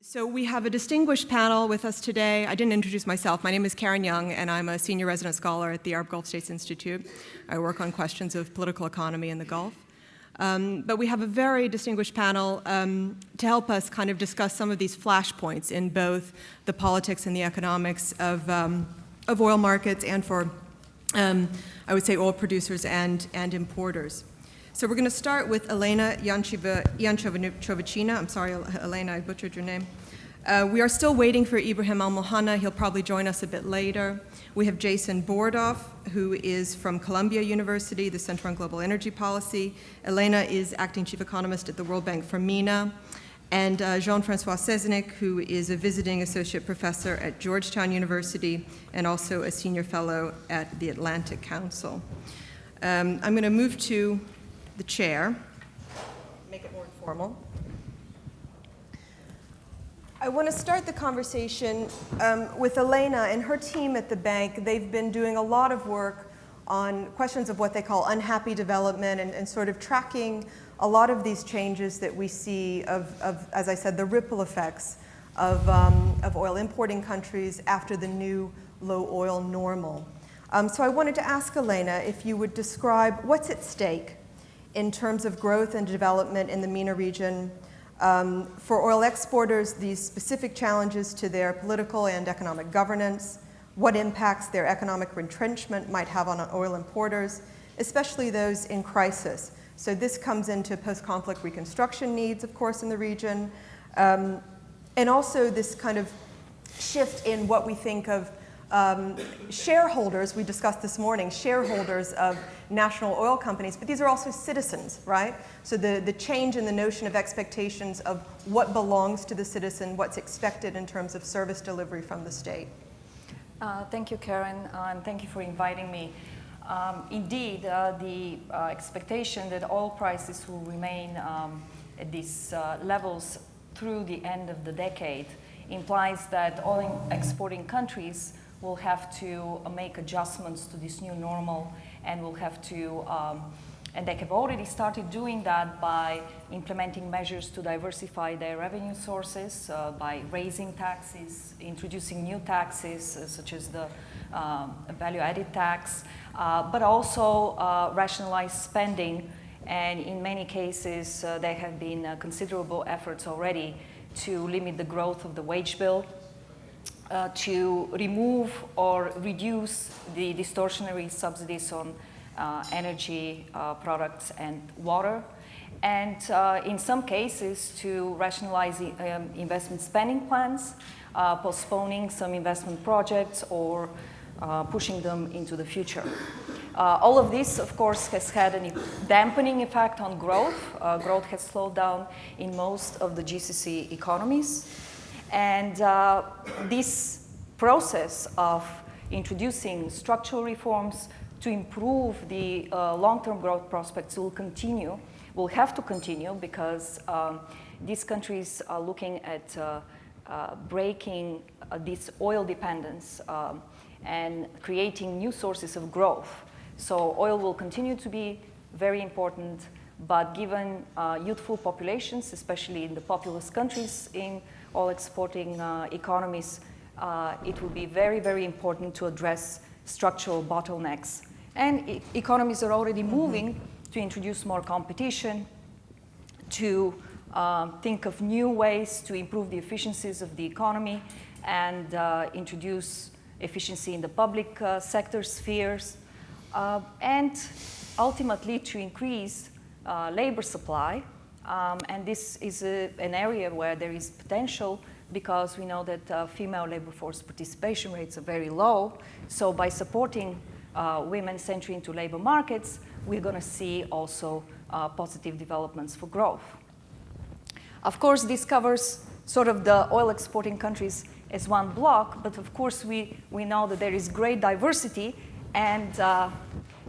So we have a distinguished panel with us today. I didn't introduce myself. My name is Karen Young, and I'm a senior resident scholar at the Arab Gulf States Institute. I work on questions of political economy in the Gulf. But we have a very distinguished panel to help us kind of discuss some of these flashpoints in both the politics and the economics of oil markets and for, I would say, oil producers and importers. So we're going to start with Elena Ianchovichina. I'm sorry, Elena, I butchered your name. We are still waiting for Ibrahim Al-Muhanna. He'll probably join us a bit later. We have Jason Bordoff, who is from Columbia University, the Center on Global Energy Policy. Elena is acting chief economist at the World Bank for MENA. And Jean-Francois Seznec, who is a visiting associate professor at Georgetown University and also a senior fellow at the Atlantic Council. I'm going to move to the chair, make it more informal. I want to start the conversation with Elena and her team at the bank. They've been doing a lot of work on questions of what they call unhappy development and sort of tracking a lot of these changes that we see of as I said, the ripple effects of oil importing countries after the new low oil normal. So I wanted to ask Elena if you would describe what's at stake in terms of growth and development in the MENA region. For oil exporters, these specific challenges to their political and economic governance, what impacts their economic retrenchment might have on oil importers, especially those in crisis. So this comes into post-conflict reconstruction needs, of course, in the region, and also this kind of shift in what we think of shareholders, we discussed this morning, shareholders of national oil companies, but these are also citizens, right? So the change in the notion of expectations of what belongs to the citizen, what's expected in terms of service delivery from the state. Thank you, Karen, and thank you for inviting me. Indeed, the expectation that oil prices will remain at these levels through the end of the decade implies that oil exporting countries will have to make adjustments to this new normal, and will have to, and they have already started doing that by implementing measures to diversify their revenue sources, by raising taxes, introducing new taxes, such as the value-added tax, but also rationalize spending. And in many cases, there have been considerable efforts already to limit the growth of the wage bill, to remove or reduce the distortionary subsidies on energy products and water, and in some cases to rationalize investment spending plans, postponing some investment projects or pushing them into the future. All of this, of course, has had a dampening effect on growth. Growth has slowed down in most of the GCC economies. And this process of introducing structural reforms to improve the long-term growth prospects will have to continue, because these countries are looking at breaking this oil dependence and creating new sources of growth. So oil will continue to be very important, but given youthful populations, especially in the populous countries in oil exporting economies, it will be very, very important to address structural bottlenecks. And economies are already moving to introduce more competition, to think of new ways to improve the efficiencies of the economy and introduce efficiency in the public sector spheres, and ultimately to increase labor supply. And this is an area where there is potential, because we know that female labor force participation rates are very low. So by supporting women's entry into labor markets, we're going to see also positive developments for growth. Of course, this covers sort of the oil exporting countries as one block, but of course we know that there is great diversity, and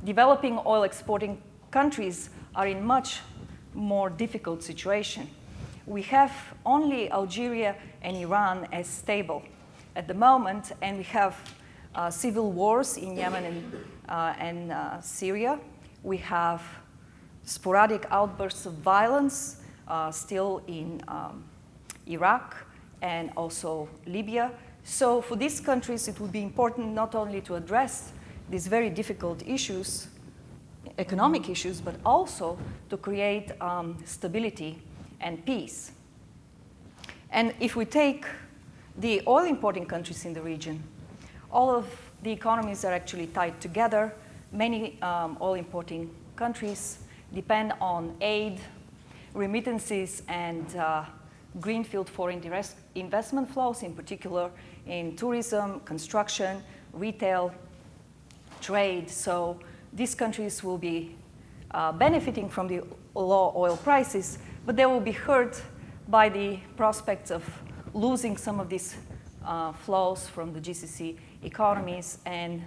developing oil exporting countries are in much more difficult situation. We have only Algeria and Iran as stable at the moment, and we have civil wars in Yemen and Syria. We have sporadic outbursts of violence still in Iraq and also Libya. So for these countries, it would be important not only to address these very difficult issues, economic issues, but also to create stability and peace. And if we take the oil importing countries in the region, all of the economies are actually tied together. Many oil importing countries depend on aid, remittances, and greenfield foreign direct investment flows, in particular in tourism, construction, retail, trade. So these countries will be benefiting from the low oil prices, but they will be hurt by the prospects of losing some of these flows from the GCC economies, and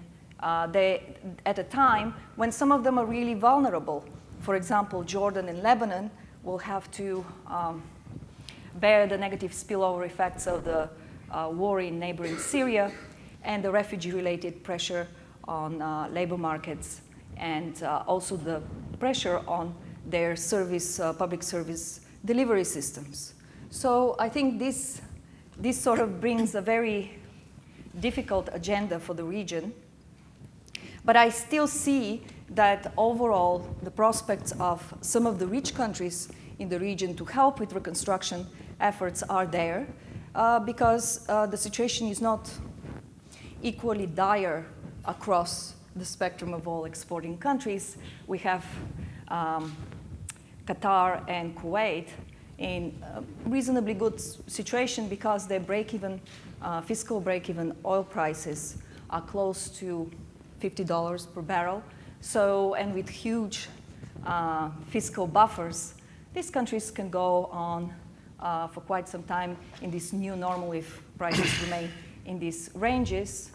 they, at a time when some of them are really vulnerable. For example, Jordan and Lebanon will have to bear the negative spillover effects of the war in neighboring Syria and the refugee-related pressure on labor markets, and also the pressure on their public service delivery systems. So I think this sort of brings a very difficult agenda for the region. But I still see that overall the prospects of some of the rich countries in the region to help with reconstruction efforts are there because the situation is not equally dire across the spectrum of oil exporting countries. We have Qatar and Kuwait in a reasonably good situation because their fiscal break-even oil prices are close to $50 per barrel. So, and with huge fiscal buffers, these countries can go on for quite some time in this new normal if prices remain in these ranges.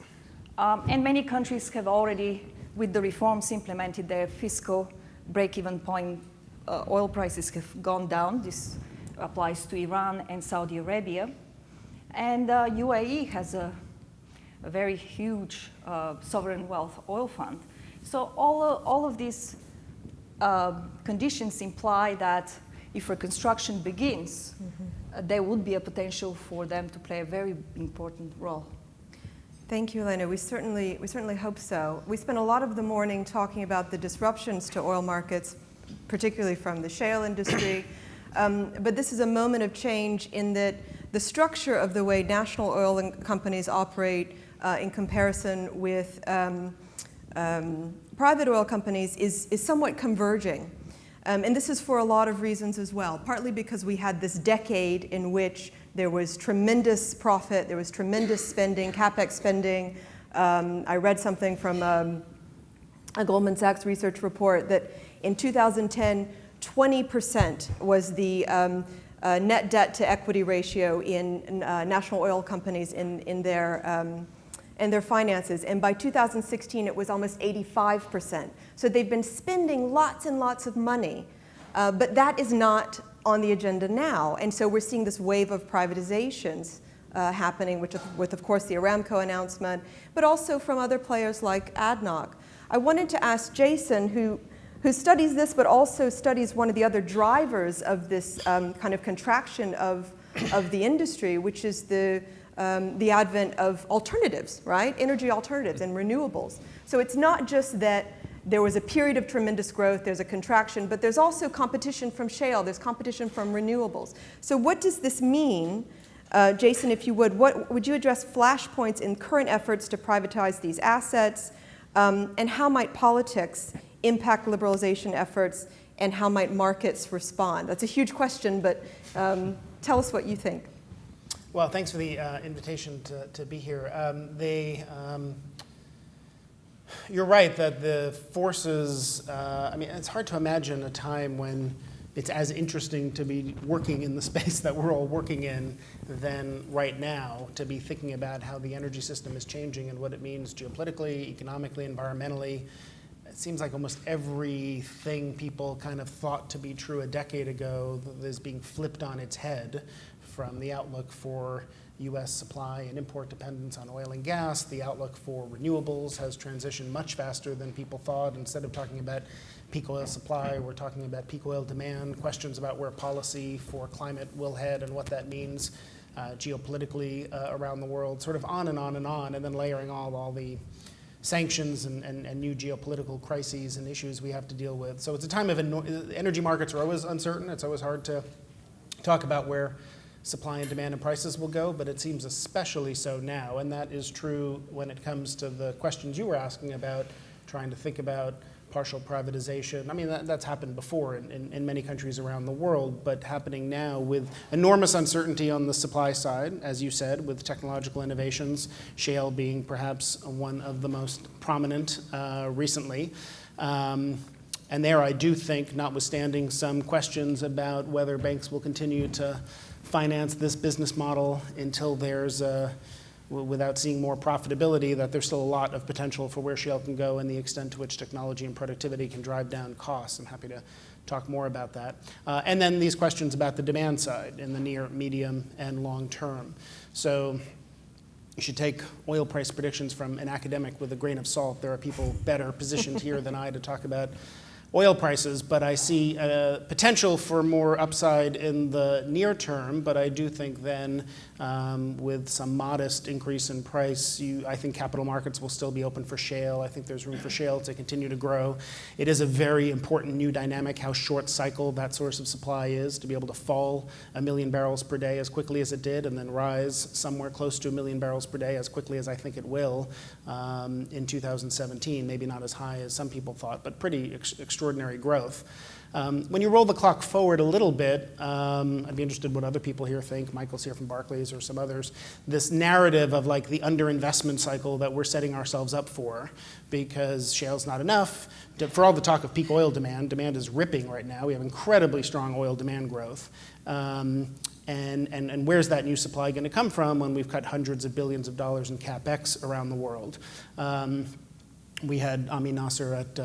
And many countries have already, with the reforms implemented, their fiscal break-even point oil prices have gone down. This applies to Iran and Saudi Arabia. And UAE has a very huge sovereign wealth oil fund. So all of these conditions imply that if reconstruction begins, there would be a potential for them to play a very important role. Thank you, Elena. We certainly hope so. We spent a lot of the morning talking about the disruptions to oil markets, particularly from the shale industry. But this is a moment of change in that the structure of the way national oil companies operate in comparison with private oil companies is somewhat converging. And this is for a lot of reasons as well, partly because we had this decade in which there was tremendous profit, there was tremendous spending, CapEx spending. I read something from a Goldman Sachs research report that in 2010, 20% was the net debt to equity ratio in national oil companies in their finances. And by 2016, it was almost 85%. So they've been spending lots and lots of money, but that is not on the agenda now. And so we're seeing this wave of privatizations happening, with of course, the Aramco announcement, but also from other players like ADNOC. I wanted to ask Jason, who studies this, but also studies one of the other drivers of this kind of contraction of the industry, which is the advent of alternatives, right? Energy alternatives and renewables. So it's not just that there was a period of tremendous growth, there's a contraction, but there's also competition from shale, there's competition from renewables. So what does this mean? Jason, if you would you address flashpoints in current efforts to privatize these assets? And how might politics impact liberalization efforts, and how might markets respond? That's a huge question, but tell us what you think. Well, thanks for the invitation to be here. You're right that the forces, I mean, it's hard to imagine a time when it's as interesting to be working in the space that we're all working in than right now, to be thinking about how the energy system is changing and what it means geopolitically, economically, environmentally. It seems like almost everything people kind of thought to be true a decade ago is being flipped on its head, from the outlook for U.S. supply and import dependence on oil and gas. The outlook for renewables has transitioned much faster than people thought. Instead of talking about peak oil supply, we're talking about peak oil demand, questions about where policy for climate will head and what that means geopolitically around the world, sort of on and on and on, and then layering all the sanctions and new geopolitical crises and issues we have to deal with. So it's a time of energy markets are always uncertain. It's always hard to talk about where supply and demand and prices will go, but it seems especially so now. And that is true when it comes to the questions you were asking about trying to think about partial privatization. I mean, that's happened before in many countries around the world, but happening now with enormous uncertainty on the supply side, as you said, with technological innovations, shale being perhaps one of the most prominent recently. And there I do think, notwithstanding some questions about whether banks will continue to finance this business model until there's without seeing more profitability, that there's still a lot of potential for where shale can go and the extent to which technology and productivity can drive down costs. I'm happy to talk more about that. And then these questions about the demand side in the near, medium, and long term. So you should take oil price predictions from an academic with a grain of salt. There are people better positioned here than I to talk about oil prices, but I see potential for more upside in the near term. But I do think then with some modest increase in price, I think capital markets will still be open for shale. I think there's room for shale to continue to grow. It is a very important new dynamic how short cycle that source of supply is, to be able to fall 1 million barrels per day as quickly as it did and then rise somewhere close to 1 million barrels per day as quickly as I think it will in 2017. Maybe not as high as some people thought, but pretty extraordinary growth. When you roll the clock forward a little bit, I'd be interested what other people here think. Michael's here from Barclays or some others. This narrative of like the underinvestment cycle that we're setting ourselves up for because shale's not enough. For all the talk of peak oil demand, demand is ripping right now. We have incredibly strong oil demand growth. And where's that new supply going to come from when we've cut hundreds of billions of dollars in capex around the world? We had Ami Nasser at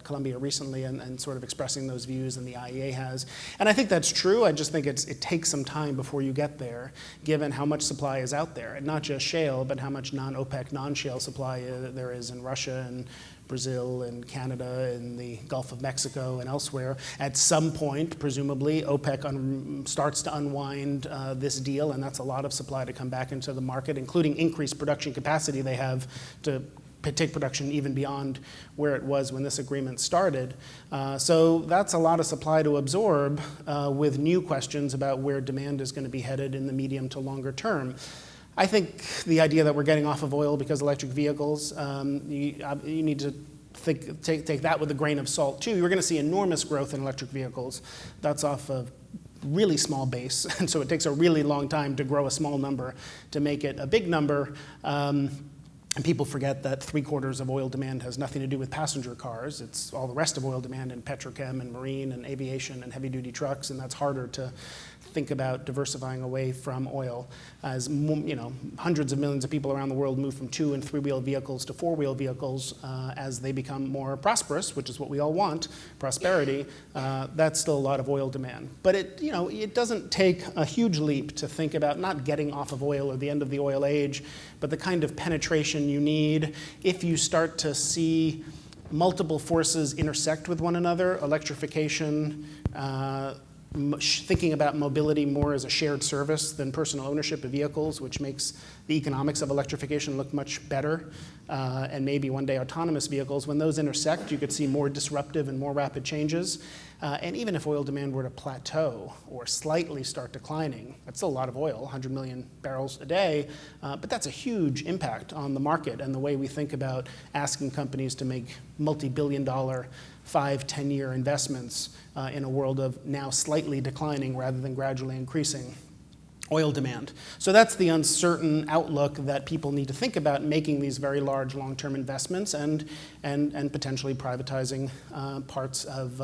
Columbia recently and sort of expressing those views, and the IEA has. And I think that's true. I just think it takes some time before you get there, given how much supply is out there. And not just shale, but how much non-OPEC, non-shale supply there is in Russia and Brazil and Canada and the Gulf of Mexico and elsewhere. At some point, presumably, OPEC starts to unwind this deal, and that's a lot of supply to come back into the market, including increased production capacity they have to take production even beyond where it was when this agreement started. So that's a lot of supply to absorb with new questions about where demand is going to be headed in the medium to longer term. I think the idea that we're getting off of oil because electric vehicles, you need to take that with a grain of salt too. You're going to see enormous growth in electric vehicles. That's off a really small base, and so it takes a really long time to grow a small number to make it a big number. And people forget that 3/4 of oil demand has nothing to do with passenger cars. It's all the rest of oil demand in petrochem and marine and aviation and heavy-duty trucks, and that's harder to think about diversifying away from oil. As hundreds of millions of people around the world move from 2- and 3-wheel vehicles to 4-wheel vehicles as they become more prosperous, which is what we all want, prosperity, that's still a lot of oil demand. But it doesn't take a huge leap to think about not getting off of oil or the end of the oil age, but the kind of penetration you need if you start to see multiple forces intersect with one another, electrification, thinking about mobility more as a shared service than personal ownership of vehicles, which makes the economics of electrification look much better, and maybe one day autonomous vehicles. When those intersect, you could see more disruptive and more rapid changes. And even if oil demand were to plateau or slightly start declining, that's still a lot of oil, 100 million barrels a day, but that's a huge impact on the market and the way we think about asking companies to make multi-billion-dollar 5-10-year investments in a world of now slightly declining rather than gradually increasing oil demand. So that's the uncertain outlook that people need to think about making these very large long-term investments and potentially privatizing parts of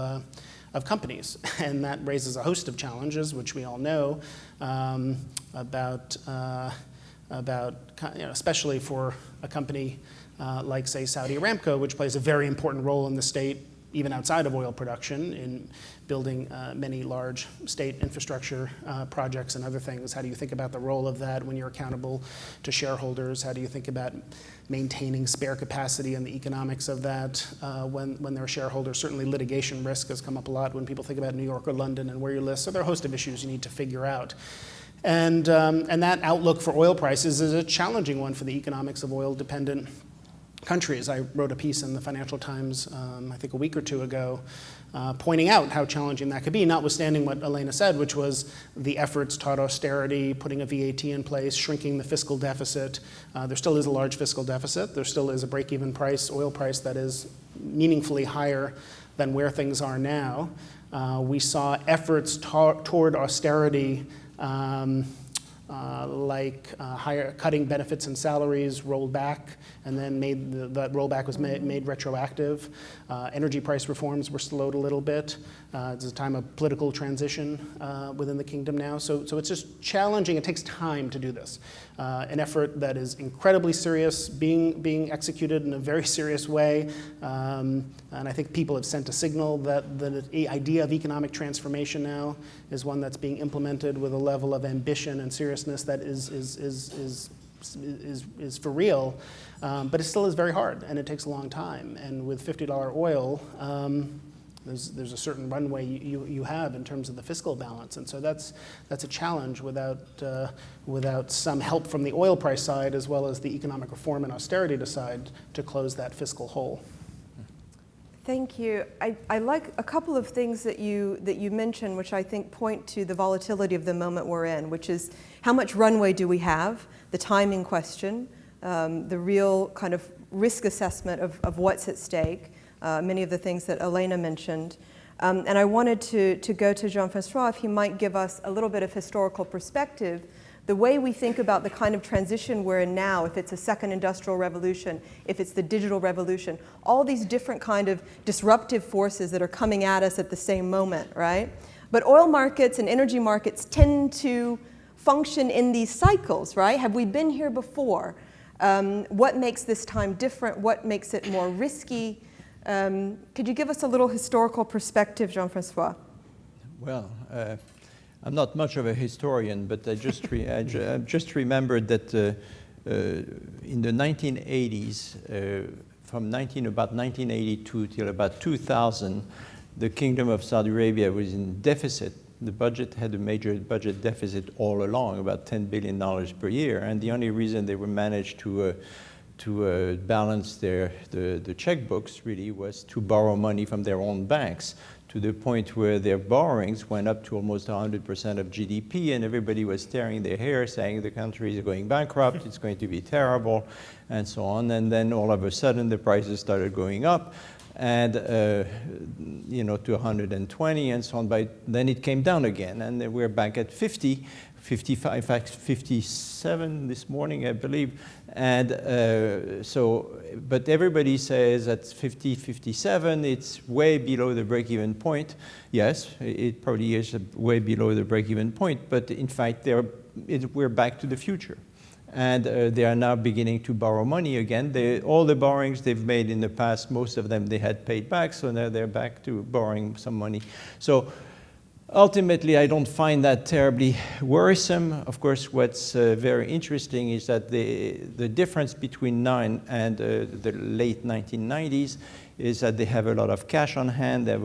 companies. And that raises a host of challenges, which we all know, about especially for a company like, say, Saudi Aramco, which plays a very important role in the state even outside of oil production, in building many large state infrastructure projects and other things. How do you think about the role of that when you're accountable to shareholders? How do you think about maintaining spare capacity and the economics of that when there are shareholders? Certainly litigation risk has come up a lot when people think about New York or London and where you list. So there are a host of issues you need to figure out. And that outlook for oil prices is a challenging one for the economics of oil-dependent countries. I wrote a piece in the Financial Times, I think a week or two ago, pointing out how challenging that could be, notwithstanding what Elena said, which was the efforts toward austerity, putting a VAT in place, shrinking the fiscal deficit. There still is a large fiscal deficit. There still is a break-even price, oil price, that is meaningfully higher than where things are now. We saw efforts toward austerity cutting benefits and salaries rolled back, and then that rollback was made retroactive. Energy price reforms were slowed a little bit. It's a time of political transition within the kingdom now. So it's just challenging. It takes time to do this. An effort that is incredibly serious, being executed in a very serious way. And I think people have sent a signal that the idea of economic transformation now is one that's being implemented with a level of ambition and seriousness that is for real, but it still is very hard, and it takes a long time. And with $50 oil, there's a certain runway you have in terms of the fiscal balance, and so that's a challenge without some help from the oil price side as well as the economic reform and austerity side to close that fiscal hole. Thank you. I like a couple of things that you mentioned, which I think point to the volatility of the moment we're in, which is how much runway do we have, the timing question, the real kind of risk assessment of what's at stake, many of the things that Elena mentioned. And I wanted to go to Jean-Francois, if he might give us a little bit of historical perspective, the way we think about the kind of transition we're in now, if it's a second industrial revolution, if it's the digital revolution, all these different kind of disruptive forces that are coming at us at the same moment, right? But oil markets and energy markets tend to function in these cycles, right? Have we been here before? What makes this time different? What makes it more risky? Could you give us a little historical perspective, Jean-Francois? Well, I'm not much of a historian, but I just remembered that in the 1980s, from about 1982 till about 2000, the Kingdom of Saudi Arabia was in deficit. The budget had a major budget deficit all along, about $10 billion per year, and the only reason they were managed to balance the checkbooks really was to borrow money from their own banks, to the point where their borrowings went up to almost 100% of GDP, and everybody was tearing their hair saying the country is going bankrupt, it's going to be terrible, and so on. And then all of a sudden the prices started going up, and to 120 and so on. But then it came down again, and then we're back at 50, 55, in fact 57 this morning, I believe. And but everybody says at 50, 57, it's way below the break-even point. Yes, it probably is way below the break-even point, but in fact, we're back to the future. And they are now beginning to borrow money again. All the borrowings they've made in the past, most of them they had paid back, so now they're back to borrowing some money. So ultimately, I don't find that terribly worrisome. Of course, what's very interesting is that the difference between now and the late 1990s is that they have a lot of cash on hand. They have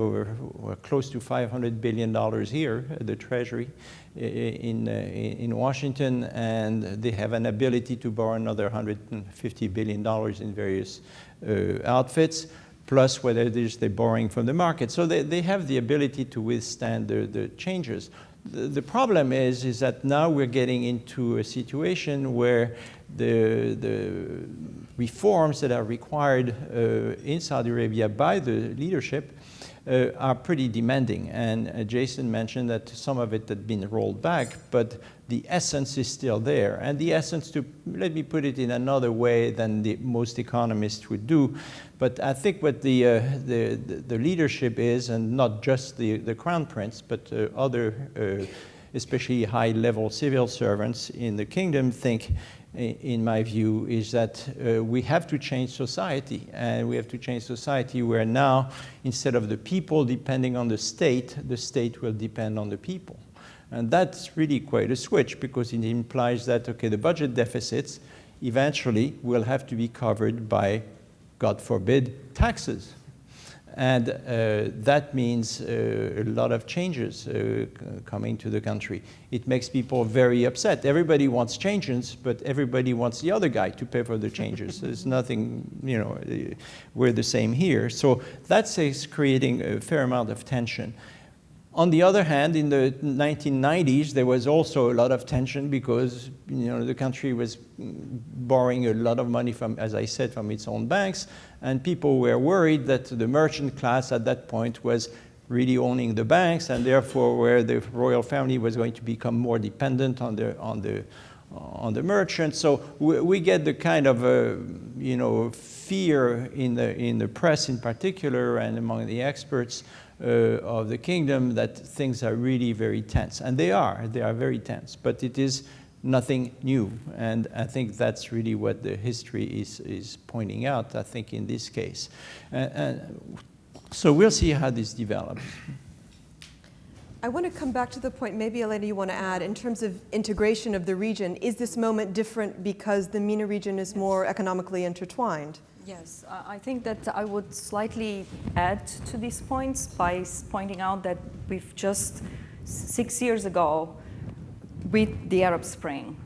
close to $500 billion here at the Treasury in Washington, and they have an ability to borrow another $150 billion in various outfits, plus whether they're borrowing from the market. So they have the ability to withstand the changes. The problem is that now we're getting into a situation where the reforms that are required in Saudi Arabia by the leadership are pretty demanding. And Jason mentioned that some of it had been rolled back, but the essence is still there. And the essence, let me put it in another way than most economists would do, but I think what the leadership is, and not just the Crown Prince, but other, especially high-level civil servants in the kingdom, think in my view, is that we have to change society, and we have to change society where now, instead of the people depending on the state will depend on the people. And that's really quite a switch, because it implies that, okay, the budget deficits eventually will have to be covered by, God forbid, taxes. And that means a lot of changes coming to the country. It makes people very upset. Everybody wants changes, but everybody wants the other guy to pay for the changes. There's nothing, you know, we're the same here. So that's creating a fair amount of tension. On the other hand, in the 1990s, there was also a lot of tension because, you know, the country was borrowing a lot of money from, as I said, from its own banks, and people were worried that the merchant class at that point was really owning the banks, and therefore where the royal family was going to become more dependent on the merchants. So we get the kind of you know, fear in the press in particular and among the experts of the kingdom that things are really very tense. And they are very tense, but it is nothing new. And I think that's really what the history is pointing out, I think, in this case. So we'll see how this develops. I want to come back to the point, maybe Elena, you want to add, in terms of integration of the region. Is this moment different because the MENA region is more economically intertwined? Yes, I think that I would slightly add to these points by pointing out that we've just 6 years ago, with the Arab Spring,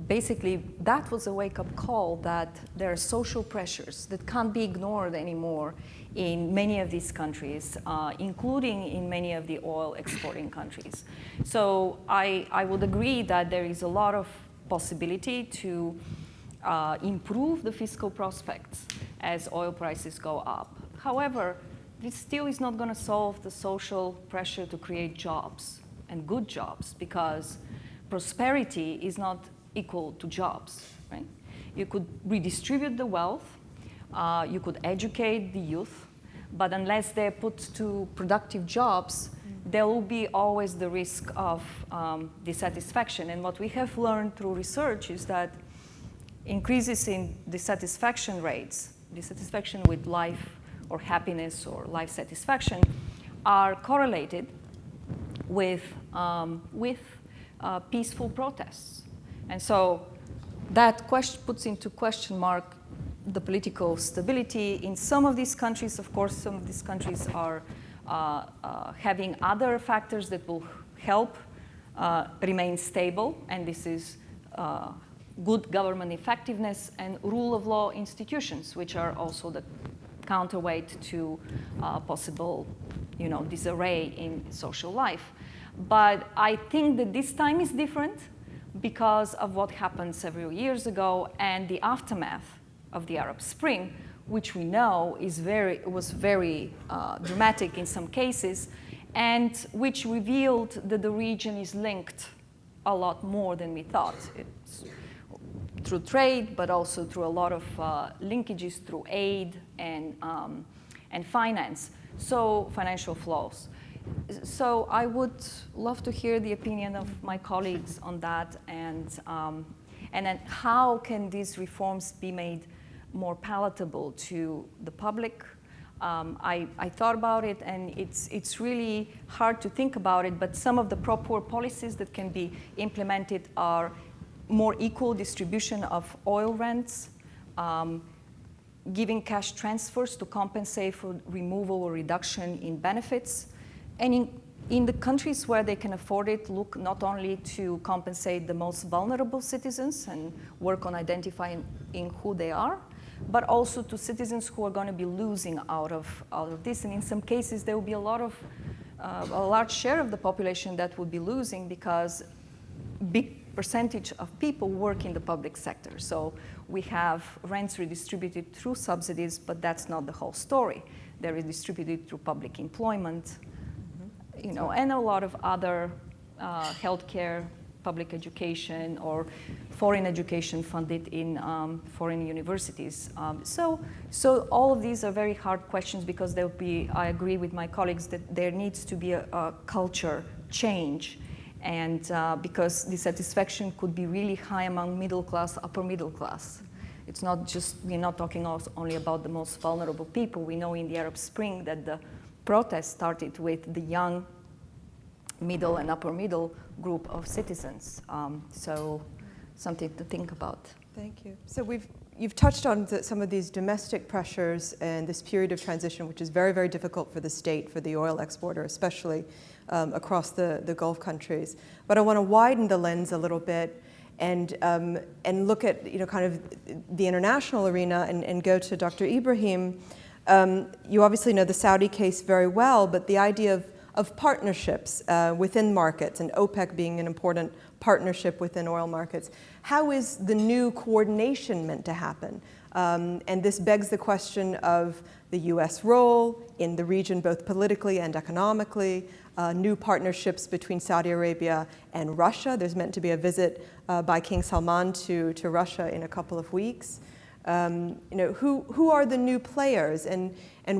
basically that was a wake-up call that there are social pressures that can't be ignored anymore in many of these countries, including in many of the oil exporting countries. So I would agree that there is a lot of possibility to improve the fiscal prospects as oil prices go up. However, this still is not going to solve the social pressure to create jobs and good jobs, because prosperity is not equal to jobs, right? You could redistribute the wealth, you could educate the youth, but unless they're put to productive jobs, there will be always the risk of dissatisfaction. And what we have learned through research is that increases in dissatisfaction rates, dissatisfaction with life or happiness or life satisfaction, are correlated with peaceful protests. And so that puts into question mark the political stability in some of these countries. Of course, some of these countries are having other factors that will help remain stable, and this is good government effectiveness and rule of law institutions, which are also the counterweight to possible, you know, disarray in social life. But I think that this time is different because of what happened several years ago and the aftermath of the Arab Spring, which we know was very dramatic in some cases, and which revealed that the region is linked a lot more than we thought. It's through trade, but also through a lot of linkages through aid and finance, so financial flows. So I would love to hear the opinion of my colleagues on that, and then how can these reforms be made more palatable to the public? I thought about it, and it's really hard to think about it, but some of the pro-poor policies that can be implemented are more equal distribution of oil rents, giving cash transfers to compensate for removal or reduction in benefits, and in the countries where they can afford it, look not only to compensate the most vulnerable citizens and work on identifying who they are, but also to citizens who are going to be losing out of this. And in some cases, there will be a large share of the population that would be losing, because big percentage of people work in the public sector. So we have rents redistributed through subsidies, but that's not the whole story. They're redistributed through public employment, you know, and a lot of other healthcare, public education, or foreign education funded in foreign universities. So all of these are very hard questions, because there'll be, I agree with my colleagues, that there needs to be a culture change. And because the satisfaction could be really high among middle class, upper middle class. It's not just, we're not talking only about the most vulnerable people. We know in the Arab Spring that the protests started with the young middle and upper middle group of citizens. So something to think about. Thank you. So you've touched on some of these domestic pressures and this period of transition, which is very, very difficult for the state, for the oil exporter, especially across the Gulf countries. But I want to widen the lens a little bit and look at kind of the international arena and go to Dr. Ibrahim. You obviously know the Saudi case very well, but the idea of partnerships within markets, and OPEC being an important partnership within oil markets. How is the new coordination meant to happen? And this begs the question of the US role in the region, both politically and economically, new partnerships between Saudi Arabia and Russia. There's meant to be a visit by King Salman to Russia in a couple of weeks. Who are the new players, and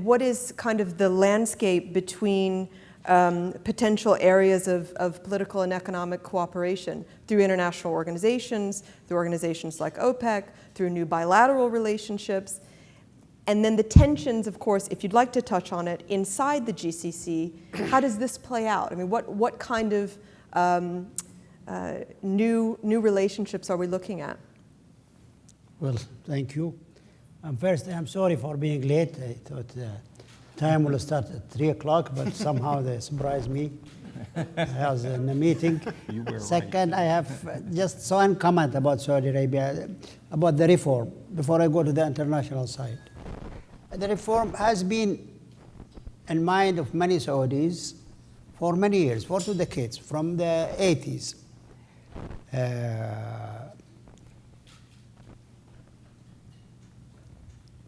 what is kind of the landscape between potential areas of political and economic cooperation through international organizations, through organizations like OPEC, through new bilateral relationships, and then the tensions, of course, if you'd like to touch on it, inside the GCC. How does this play out? I mean, what kind of new relationships are we looking at? Well, thank you. First, I'm sorry for being late. I thought time will start at 3 o'clock, but somehow they surprised me. I was in a meeting. You were Second, I have just one comment about Saudi Arabia, about the reform, before I go to the international side. The reform has been in mind of many Saudis for many years, for 2 decades, from the 80s.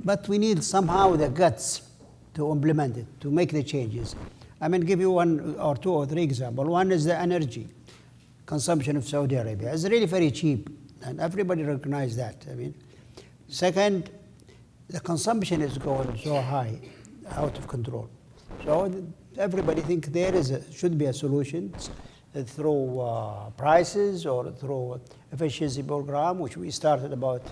But we need somehow the guts to implement it, to make the changes. I'm going to give you 1 or 2 or 3 examples. One is the energy consumption of Saudi Arabia. It's really very cheap, and everybody recognizes that. I mean, second, the consumption is going so high, out of control. So everybody thinks should be a solution through prices or through efficiency program, which we started about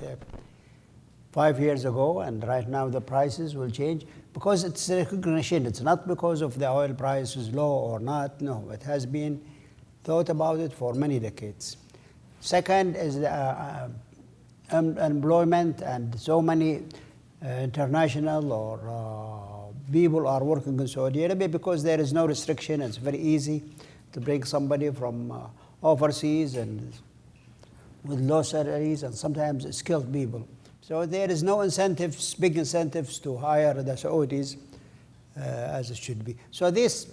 5 years ago, and right now the prices will change because it's recognition. It's not because of the oil price is low or not. No, it has been thought about it for many decades. Second is the employment, and so many international or people are working in Saudi Arabia because there is no restriction. It's very easy to bring somebody from overseas and with low salaries and sometimes skilled people. So there is no incentives, big incentives to hire the Saudis as it should be. So these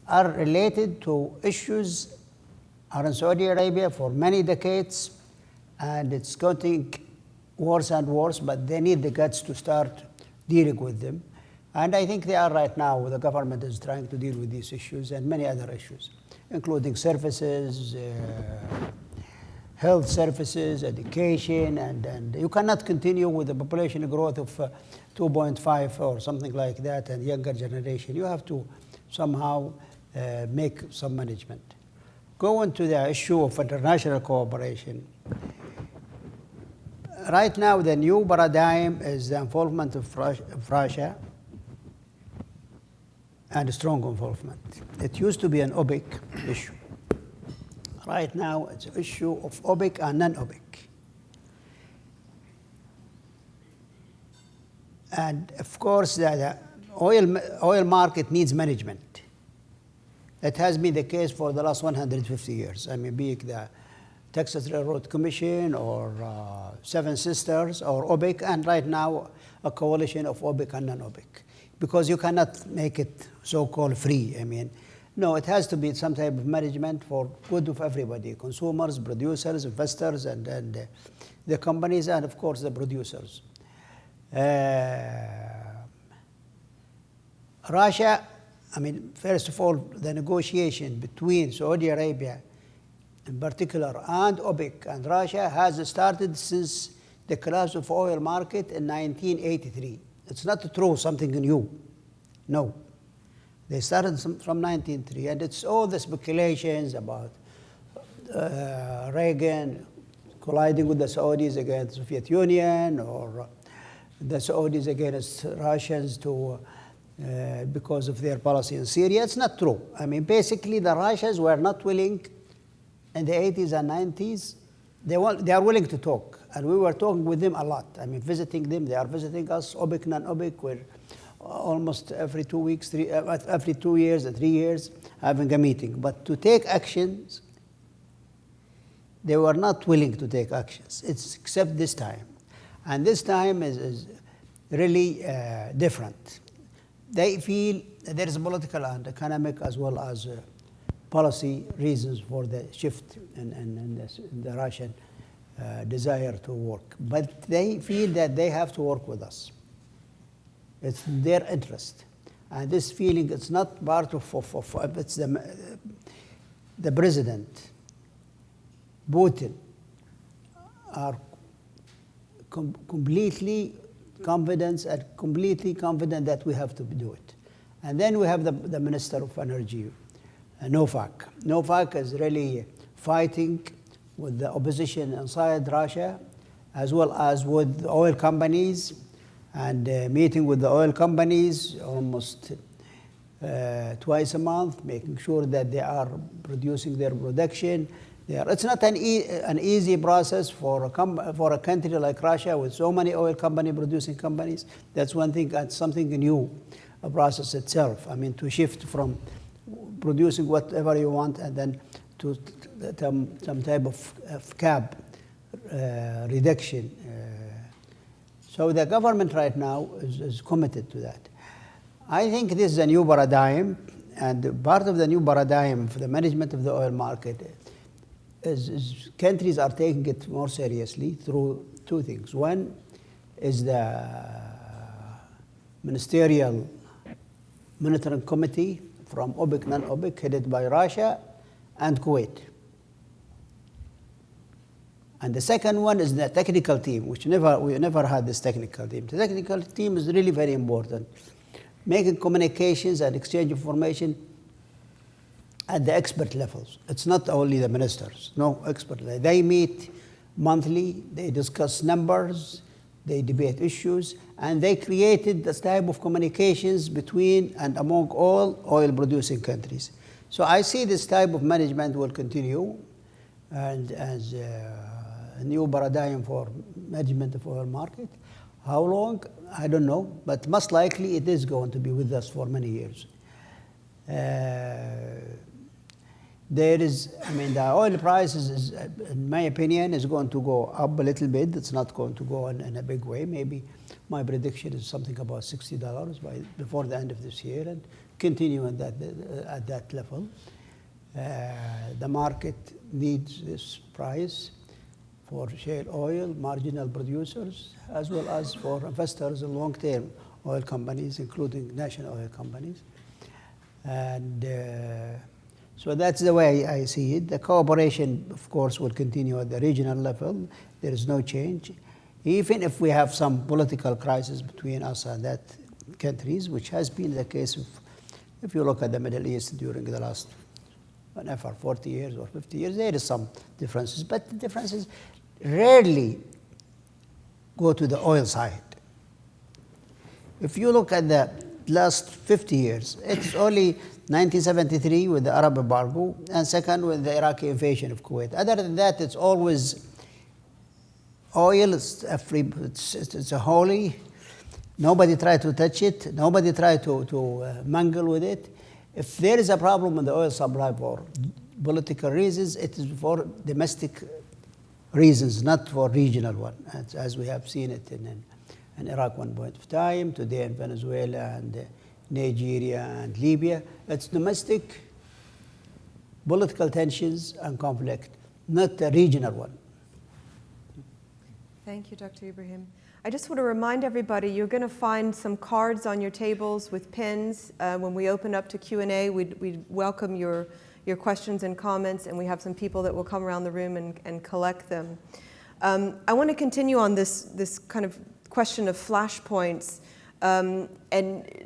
are related to issues are in Saudi Arabia for many decades, and it's getting worse and worse, but they need the guts to start dealing with them. And I think they are right now. The government is trying to deal with these issues and many other issues, including services, health services, education, and you cannot continue with the population growth of 2.5 or something like that, and younger generation. You have to somehow make some management. Going to the issue of international cooperation. Right now, the new paradigm is the involvement of Russia, and strong involvement. It used to be an OPEC issue. Right now, it's an issue of OPEC and non-OPEC. And of course, the oil market needs management. It has been the case for the last 150 years. I mean, be it the Texas Railroad Commission or Seven Sisters or OPEC, and right now a coalition of OPEC and non-OPEC. Because you cannot make it so-called free. I mean, no, it has to be some type of management for good of everybody, consumers, producers, investors, and the companies, and of course the producers. Russia, I mean, first of all, the negotiation between Saudi Arabia in particular and OPEC and Russia has started since the collapse of oil market in 1983. It's not true, something new. No. They started from 1903, and it's all the speculations about Reagan colliding with the Saudis against the Soviet Union, or the Saudis against Russians because of their policy in Syria. It's not true. I mean, basically, the Russians were not willing in the 80s and 90s. They are willing to talk, and we were talking with them a lot. I mean, visiting them, they are visiting us, OPEC, non-OPEC. We're almost every 2 weeks, every 2 years or 3 years, having a meeting. But to take actions, they were not willing to take actions, except this time. And this time is really different. They feel there is political and economic as well as policy reasons for the shift in the Russian desire to work. But they feel that they have to work with us. It's their interest. And this feeling, it's not part of it's the president, Putin, are completely confident that we have to do it. And then we have the Minister of Energy, Novak. Novak is really fighting with the opposition inside Russia, as well as with the oil companies, and meeting with the oil companies almost twice a month, making sure that they are producing their production. It's not an easy process for a country like Russia with so many oil producing companies. That's one thing, that's something new, a process itself. I mean, to shift from producing whatever you want and then to some type of cap reduction. So the government right now is committed to that. I think this is a new paradigm, and part of the new paradigm for the management of the oil market is countries are taking it more seriously through two things. One is the ministerial monitoring committee from OPEC, non-OPEC, headed by Russia and Kuwait. And the second one is the technical team, which we never had this technical team. The technical team is really very important, making communications and exchange information at the expert levels. It's not only the ministers, no, expert. They meet monthly, they discuss numbers, they debate issues, and they created this type of communications between and among all oil-producing countries. So I see this type of management will continue, and as a new paradigm for management of oil market. How long? I don't know, but most likely it is going to be with us for many years. There is, I mean, the oil prices, is, in my opinion, is going to go up a little bit. It's not going to go in a big way. Maybe my prediction is something about $60 before the end of this year, and continue at that level. The market needs this price for shale oil, marginal producers, as well as for investors in long-term oil companies, including national oil companies. And so that's the way I see it. The cooperation, of course, will continue at the regional level. There is no change. Even if we have some political crisis between us and that countries, which has been the case if you look at the Middle East during the last 40 years or 50 years, there is some differences, but the differences rarely go to the oil side. If you look at the last 50 years, it's only 1973 with the Arab embargo, and second with the Iraqi invasion of Kuwait. Other than that, it's always oil. It's a holy. Nobody tried to touch it. Nobody tried to mingle with it. If there is a problem in the oil supply for political reasons, it is for domestic reasons, not for regional one, as we have seen it in Iraq one point of time, today in Venezuela and Nigeria and Libya. It's domestic political tensions and conflict, not a regional one. Thank you, Dr. Ibrahim. I just want to remind everybody, you're going to find some cards on your tables with pins. When we open up to Q&A, we'd welcome your questions and comments, and we have some people that will come around the room and collect them. I want to continue on this kind of question of flashpoints. And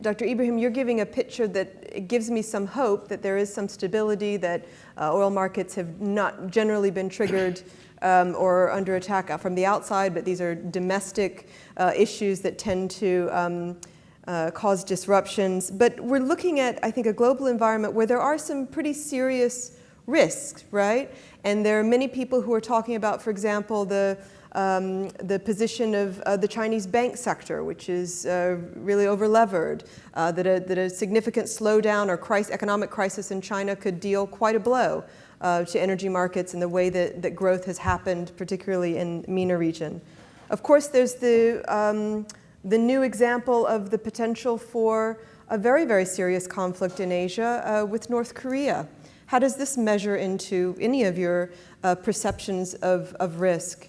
Dr. Ibrahim, you're giving a picture that it gives me some hope that there is some stability, that oil markets have not generally been triggered or under attack from the outside, but these are domestic issues that tend to cause disruptions. But we're looking at, I think, a global environment where there are some pretty serious risks, right? And there are many people who are talking about, for example, the position of the Chinese bank sector, which is really over-levered, that a significant slowdown or economic crisis in China could deal quite a blow to energy markets and the way that growth has happened, particularly in MENA region. Of course, there's the new example of the potential for a very, very serious conflict in Asia with North Korea. How does this measure into any of your perceptions of risk?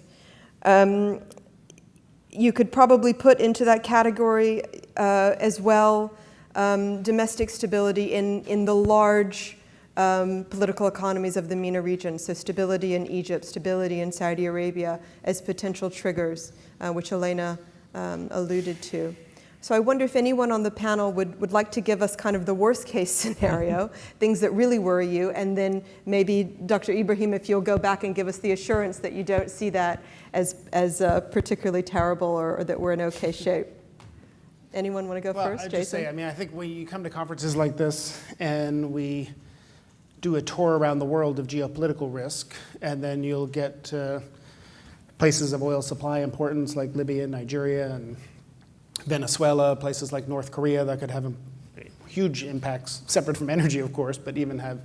You could probably put into that category as well domestic stability in the large political economies of the MENA region, so stability in Egypt, stability in Saudi Arabia as potential triggers, which Elena alluded to. So I wonder if anyone on the panel would like to give us kind of the worst case scenario, things that really worry you, and then maybe Dr. Ibrahim, if you'll go back and give us the assurance that you don't see that as particularly terrible or that we're in okay shape. Anyone want to go first, I'd Jason? just say, I think when you come to conferences like this and we do a tour around the world of geopolitical risk, and then you'll get to places of oil supply importance like Libya, Nigeria, and Venezuela, places like North Korea that could have huge impacts, separate from energy, of course, but even have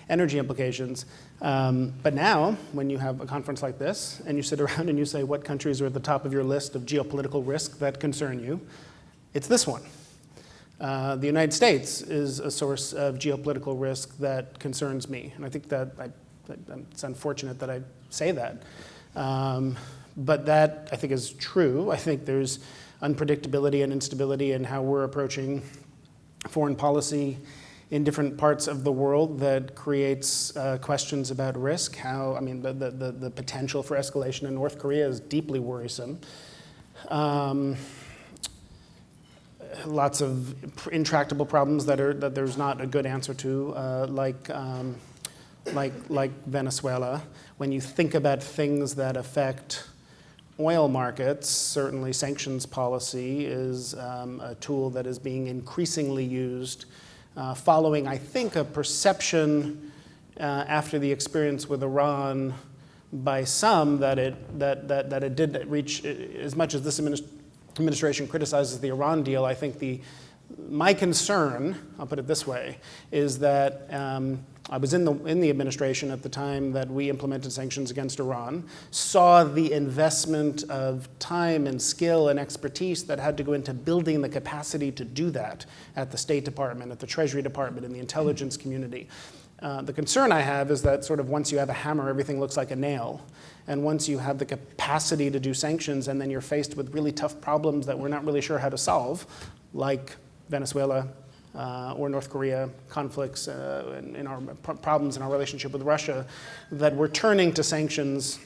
energy implications. But now, when you have a conference like this, and you sit around and you say, what countries are at the top of your list of geopolitical risk that concern you? It's this one. The United States is a source of geopolitical risk that concerns me. And I think that it's unfortunate that I say that. But that, I think, is true. I think there's unpredictability and instability in how we're approaching foreign policy in different parts of the world that creates questions about risk. The potential for escalation in North Korea is deeply worrisome. Lots of intractable problems that there's not a good answer to, like Venezuela. When you think about things that affect oil markets, certainly sanctions policy is a tool that is being increasingly used, following, I think, a perception after the experience with Iran by some that it did reach, as much as this administration criticizes the Iran deal, I think my concern, I'll put it this way, is that I was in the administration at the time that we implemented sanctions against Iran, saw the investment of time and skill and expertise that had to go into building the capacity to do that at the State Department, at the Treasury Department, in the intelligence community. The concern I have is that sort of once you have a hammer, everything looks like a nail. And once you have the capacity to do sanctions and then you're faced with really tough problems that we're not really sure how to solve, like Venezuela or North Korea conflicts in our problems in our relationship with Russia, that we're turning to sanctions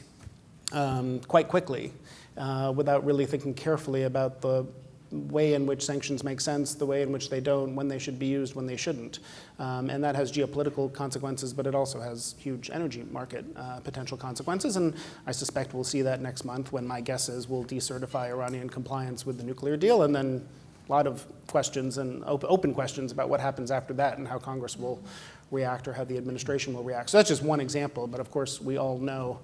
quite quickly without really thinking carefully about the way in which sanctions make sense, the way in which they don't, when they should be used, when they shouldn't. And that has geopolitical consequences, but it also has huge energy market potential consequences. And I suspect we'll see that next month when my guess is we'll decertify Iranian compliance with the nuclear deal, and then a lot of questions and open questions about what happens after that and how Congress will react or how the administration will react. So that's just one example, but of course we all know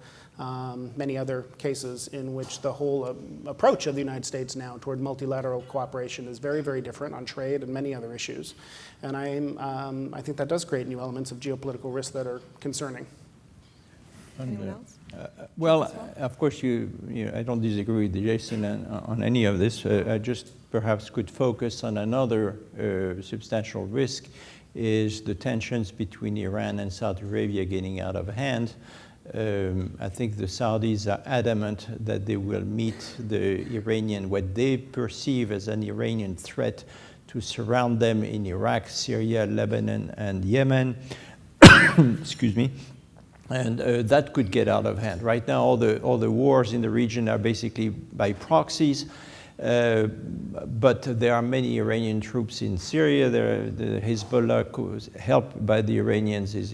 many other cases in which the whole approach of the United States now toward multilateral cooperation is very, very different on trade and many other issues. And I think that does create new elements of geopolitical risk that are concerning. Anyone else? Well, of course, I don't disagree with Jason on any of this. I just perhaps could focus on another substantial risk, is the tensions between Iran and Saudi Arabia getting out of hand. I think the Saudis are adamant that they will meet what they perceive as an Iranian threat to surround them in Iraq, Syria, Lebanon, and Yemen. Excuse me. And that could get out of hand. Right now, all the wars in the region are basically by proxies. But there are many Iranian troops in Syria. The Hezbollah, helped by the Iranians, is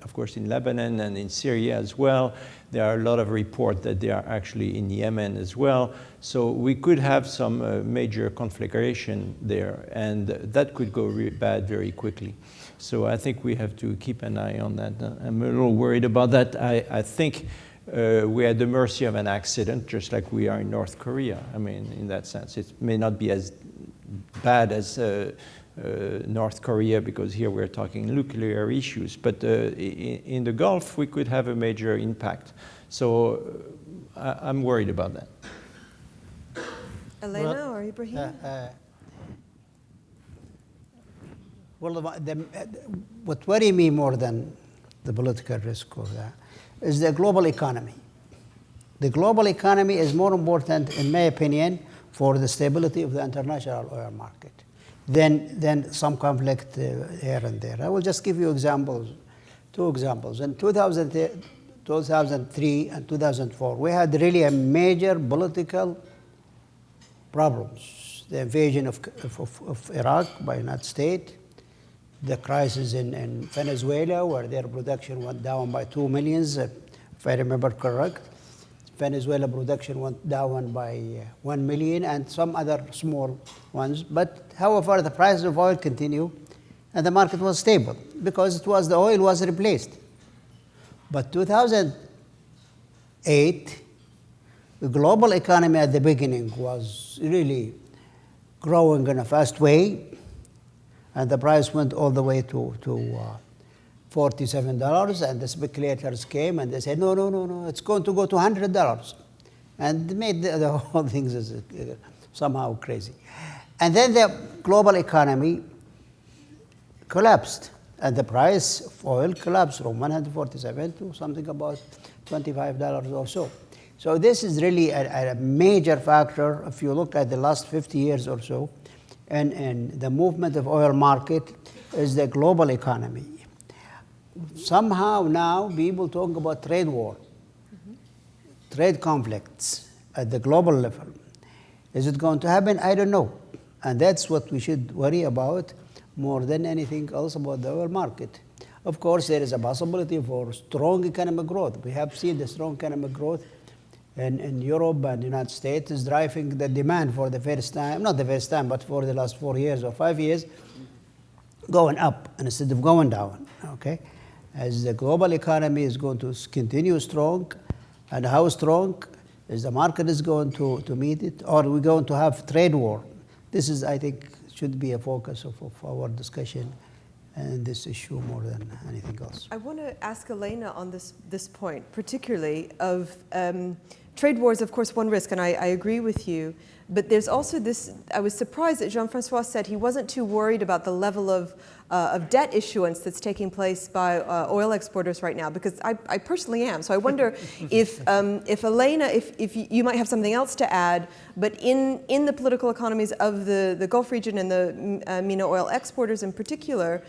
of course, in Lebanon and in Syria as well. There are a lot of reports that they are actually in Yemen as well. So we could have some major conflagration there, and that could go really bad very quickly. So I think we have to keep an eye on that. I'm a little worried about that. I think we're at the mercy of an accident, just like we are in North Korea. I mean, in that sense, it may not be as bad as North Korea, because here we're talking nuclear issues. But in the Gulf, we could have a major impact. So I'm worried about that. Elena or Ibrahim? What worries me more than the political risk or that is the global economy. The global economy is more important, in my opinion, for the stability of the international oil market than some conflict here and there. I will just give you examples, two examples. In 2003 and 2004, we had really a major political problems. The invasion of Iraq by the United States, the crisis in Venezuela, where their production went down by 2 million, if I remember correct. Venezuela production went down by 1 million, and some other small ones. But however, the price of oil continued, and the market was stable because the oil was replaced. But 2008, the global economy at the beginning was really growing in a fast way, and the price went all the way to $47, and the speculators came and they said, no, it's going to go to $100, and made the whole thing somehow crazy. And then the global economy collapsed, and the price of oil collapsed from 147 to something about $25 or so. So this is really a major factor if you look at the last 50 years or so, and the movement of oil market is the global economy. Somehow now people talk about trade war, trade conflicts at the global level. Is it going to happen? I don't know. And that's what we should worry about more than anything else about the oil market. Of course, there is a possibility for strong economic growth. We have seen the strong economic growth in Europe and the United States is driving the demand for the first time, not the first time, but for the last 4 years or 5 years, going up instead of going down, okay? As the global economy is going to continue strong, and how strong is the market is going to meet it, or are we going to have trade war? This is, I think, should be a focus of our discussion and this issue more than anything else. I want to ask Elena on this point, particularly of trade wars, of course, one risk, and I agree with you. But there's also this, I was surprised that Jean-Francois said he wasn't too worried about the level of debt issuance that's taking place by oil exporters right now, because I personally am. So I wonder if Elena, if you might have something else to add, but in the political economies of the Gulf region and the MENA oil exporters in particular,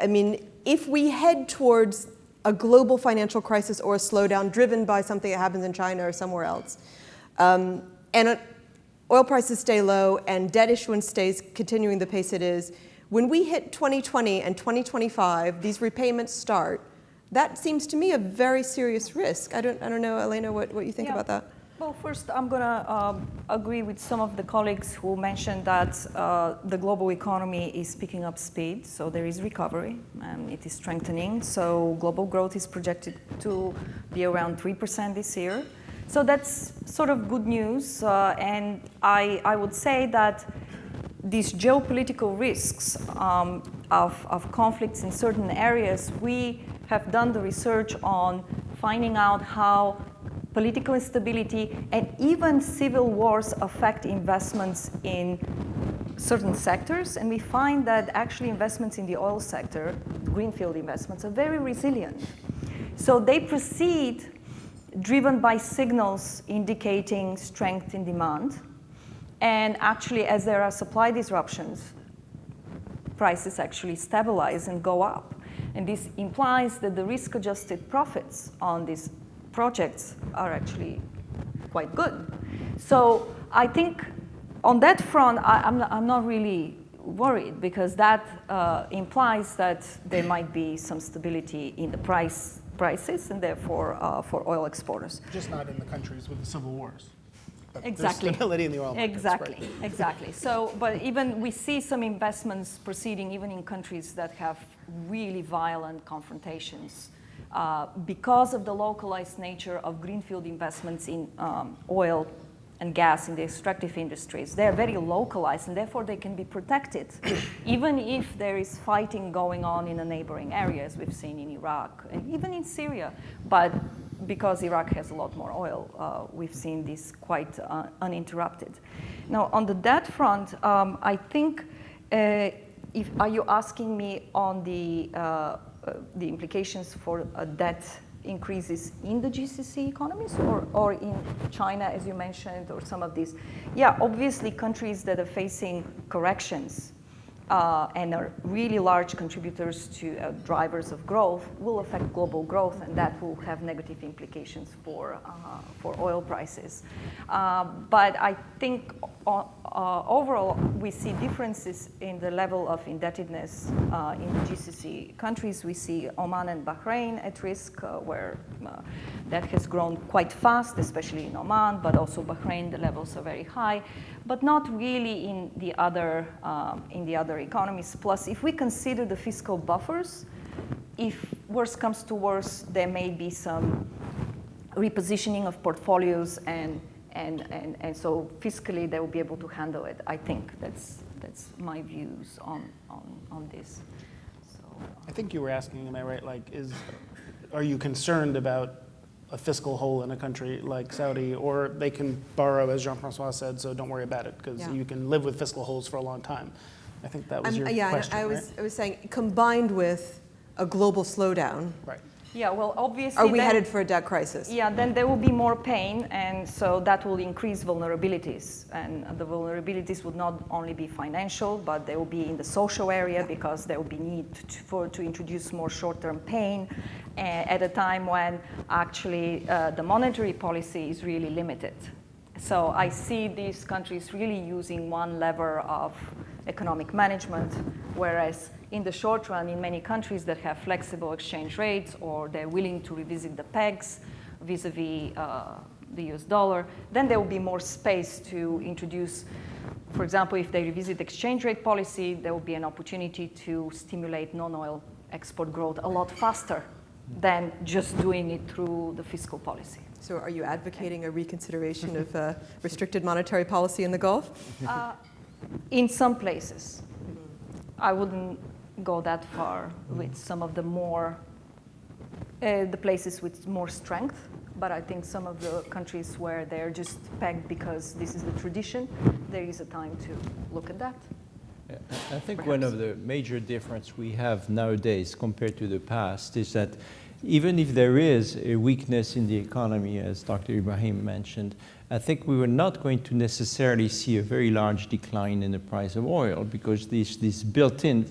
I mean, if we head towards a global financial crisis or a slowdown driven by something that happens in China or somewhere else, and oil prices stay low and debt issuance stays continuing the pace it is, when we hit 2020 and 2025, these repayments start, that seems to me a very serious risk. I don't know, Elena, what you think about that? Well, first, I'm going to agree with some of the colleagues who mentioned that the global economy is picking up speed, so there is recovery, and it is strengthening. So global growth is projected to be around 3% this year. So that's sort of good news, and I would say that these geopolitical risks of conflicts in certain areas, we have done the research on finding out how political instability and even civil wars affect investments in certain sectors. And we find that actually investments in the oil sector, greenfield investments, are very resilient. So they proceed driven by signals indicating strength in demand. And actually, as there are supply disruptions, prices actually stabilize and go up. And this implies that the risk-adjusted profits on these projects are actually quite good. So I think on that front, I'm not really worried, because that implies that there might be some stability in the prices, and therefore for oil exporters. Just not in the countries with the civil wars. But Exactly. There's stability in the oil markets. Exactly, Right. exactly. So, but even we see some investments proceeding even in countries that have really violent confrontations because of the localized nature of greenfield investments in oil and gas in the extractive industries. They are very localized, and therefore they can be protected, even if there is fighting going on in the neighboring areas we've seen in Iraq and even in Syria. But because Iraq has a lot more oil, we've seen this quite uninterrupted. Now, on the debt front, I think, are you asking me on the implications for debt increases in the GCC economies or in China, as you mentioned, or some of these? Yeah, obviously countries that are facing corrections and are really large contributors to drivers of growth will affect global growth, and that will have negative implications for oil prices. But I think overall we see differences in the level of indebtedness in the GCC countries. We see Oman and Bahrain at risk, where that has grown quite fast, especially in Oman, but also Bahrain, the levels are very high, but not really in the other economies. Plus, if we consider the fiscal buffers, if worse comes to worse, there may be some repositioning of portfolios, and so fiscally they will be able to handle it. I think that's my views on this. So, I think you were asking, am I right, like, are you concerned about a fiscal hole in a country like Saudi, or they can borrow, as Jean-Francois said, so don't worry about it, because you can live with fiscal holes for a long time. I think that was your question, I right? was saying, combined with a global slowdown, Right. yeah, well, obviously. are we headed for a debt crisis? Yeah, then there will be more pain, and so that will increase vulnerabilities. And the vulnerabilities would not only be financial, but they will be in the social area, because there will be need to introduce more short-term pain at a time when actually the monetary policy is really limited. So I see these countries really using one lever of economic management, whereas in the short run, in many countries that have flexible exchange rates, or they're willing to revisit the pegs vis-a-vis the US dollar, then there will be more space to introduce, for example, if they revisit exchange rate policy, there will be an opportunity to stimulate non-oil export growth a lot faster than just doing it through the fiscal policy. So are you advocating a reconsideration of restricted monetary policy in the Gulf? In some places. I wouldn't go that far with some of the more, the places with more strength, but I think some of the countries where they're just pegged because this is the tradition, there is a time to look at that. Yeah, I think one of the major differences we have nowadays compared to the past is that even if there is a weakness in the economy, as Dr. Ibrahim mentioned, I think we were not going to necessarily see a very large decline in the price of oil, because there's this built-in,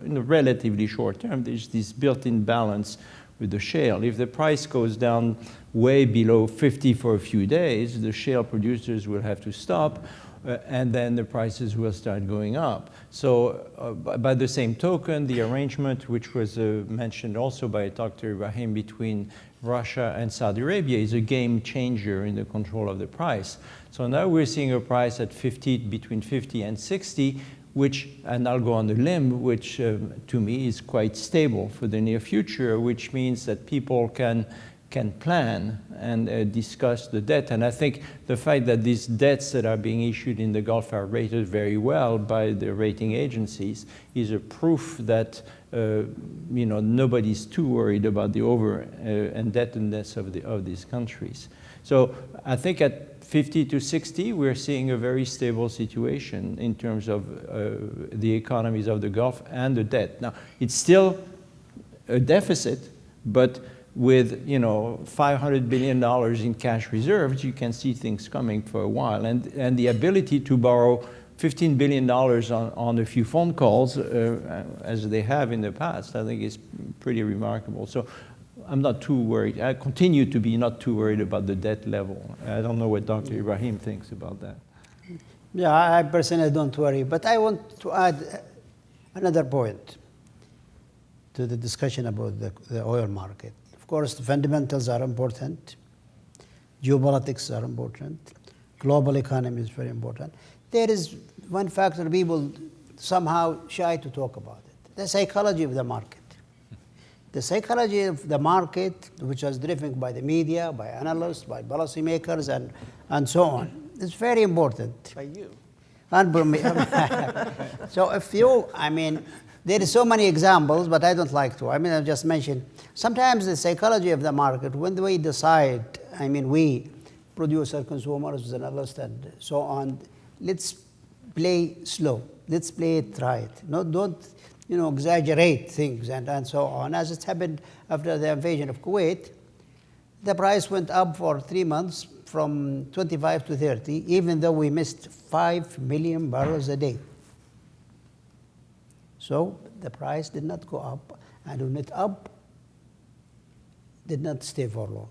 in the relatively short term, there's this built-in balance with the shale. If the price goes down way below 50 for a few days, the shale producers will have to stop, and then the prices will start going up. So by the same token, the arrangement, which was mentioned also by Dr. Ibrahim, between Russia and Saudi Arabia is a game changer in the control of the price. So now we're seeing a price at between 50 and 60, which, and I'll go on the limb, which to me is quite stable for the near future, which means that people can plan and discuss the debt. And I think the fact that these debts that are being issued in the Gulf are rated very well by the rating agencies is a proof that nobody's too worried about the over-indebtedness of these countries. So I think at 50 to 60, we're seeing a very stable situation in terms of the economies of the Gulf and the debt. Now, it's still a deficit, but with $500 billion in cash reserves, you can see things coming for a while. And the ability to borrow $15 billion on a few phone calls, as they have in the past, I think is pretty remarkable. So I'm not too worried. I continue to be not too worried about the debt level. I don't know what Dr. Ibrahim thinks about that. Yeah, I personally don't worry, but I want to add another point to the discussion about the oil market. Of course, the fundamentals are important. Geopolitics are important. Global economy is very important. There is one factor people somehow shy to talk about it, the psychology of the market. The psychology of the market, which is driven by the media, by analysts, by policymakers, and so on, is very important. By you. And by me. So if you, there is so many examples, but I don't like to. I just mentioned, sometimes the psychology of the market, when we decide, we, producer, consumers, analysts, and so on, let's play slow. Let's play it right. Don't exaggerate things and so on. As it happened after the invasion of Kuwait, the price went up for 3 months from 25 to 30, even though we missed 5 million barrels a day. So the price did not go up, and when it up, did not stay for long.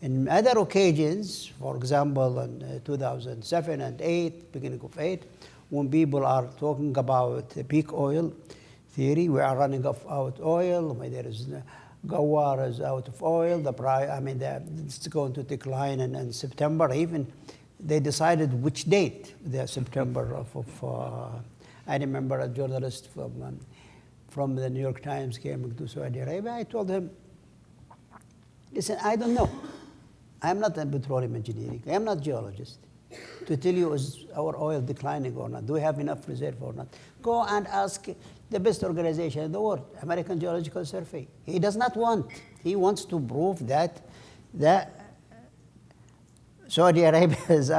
In other occasions, for example, in 2007 and 8, beginning of 8, when people are talking about the peak oil theory, we are running out of oil, there is Gawar is out of oil, the price, it's going to decline in September. Even they decided which date, the September I remember a journalist from the New York Times came to Saudi Arabia. I told him, listen, I don't know. I'm not a petroleum engineering. I'm not a geologist to tell you is our oil declining or not. Do we have enough reserve or not? Go and ask the best organization in the world, American Geological Survey. He does not want. He wants to prove that Saudi Arabia's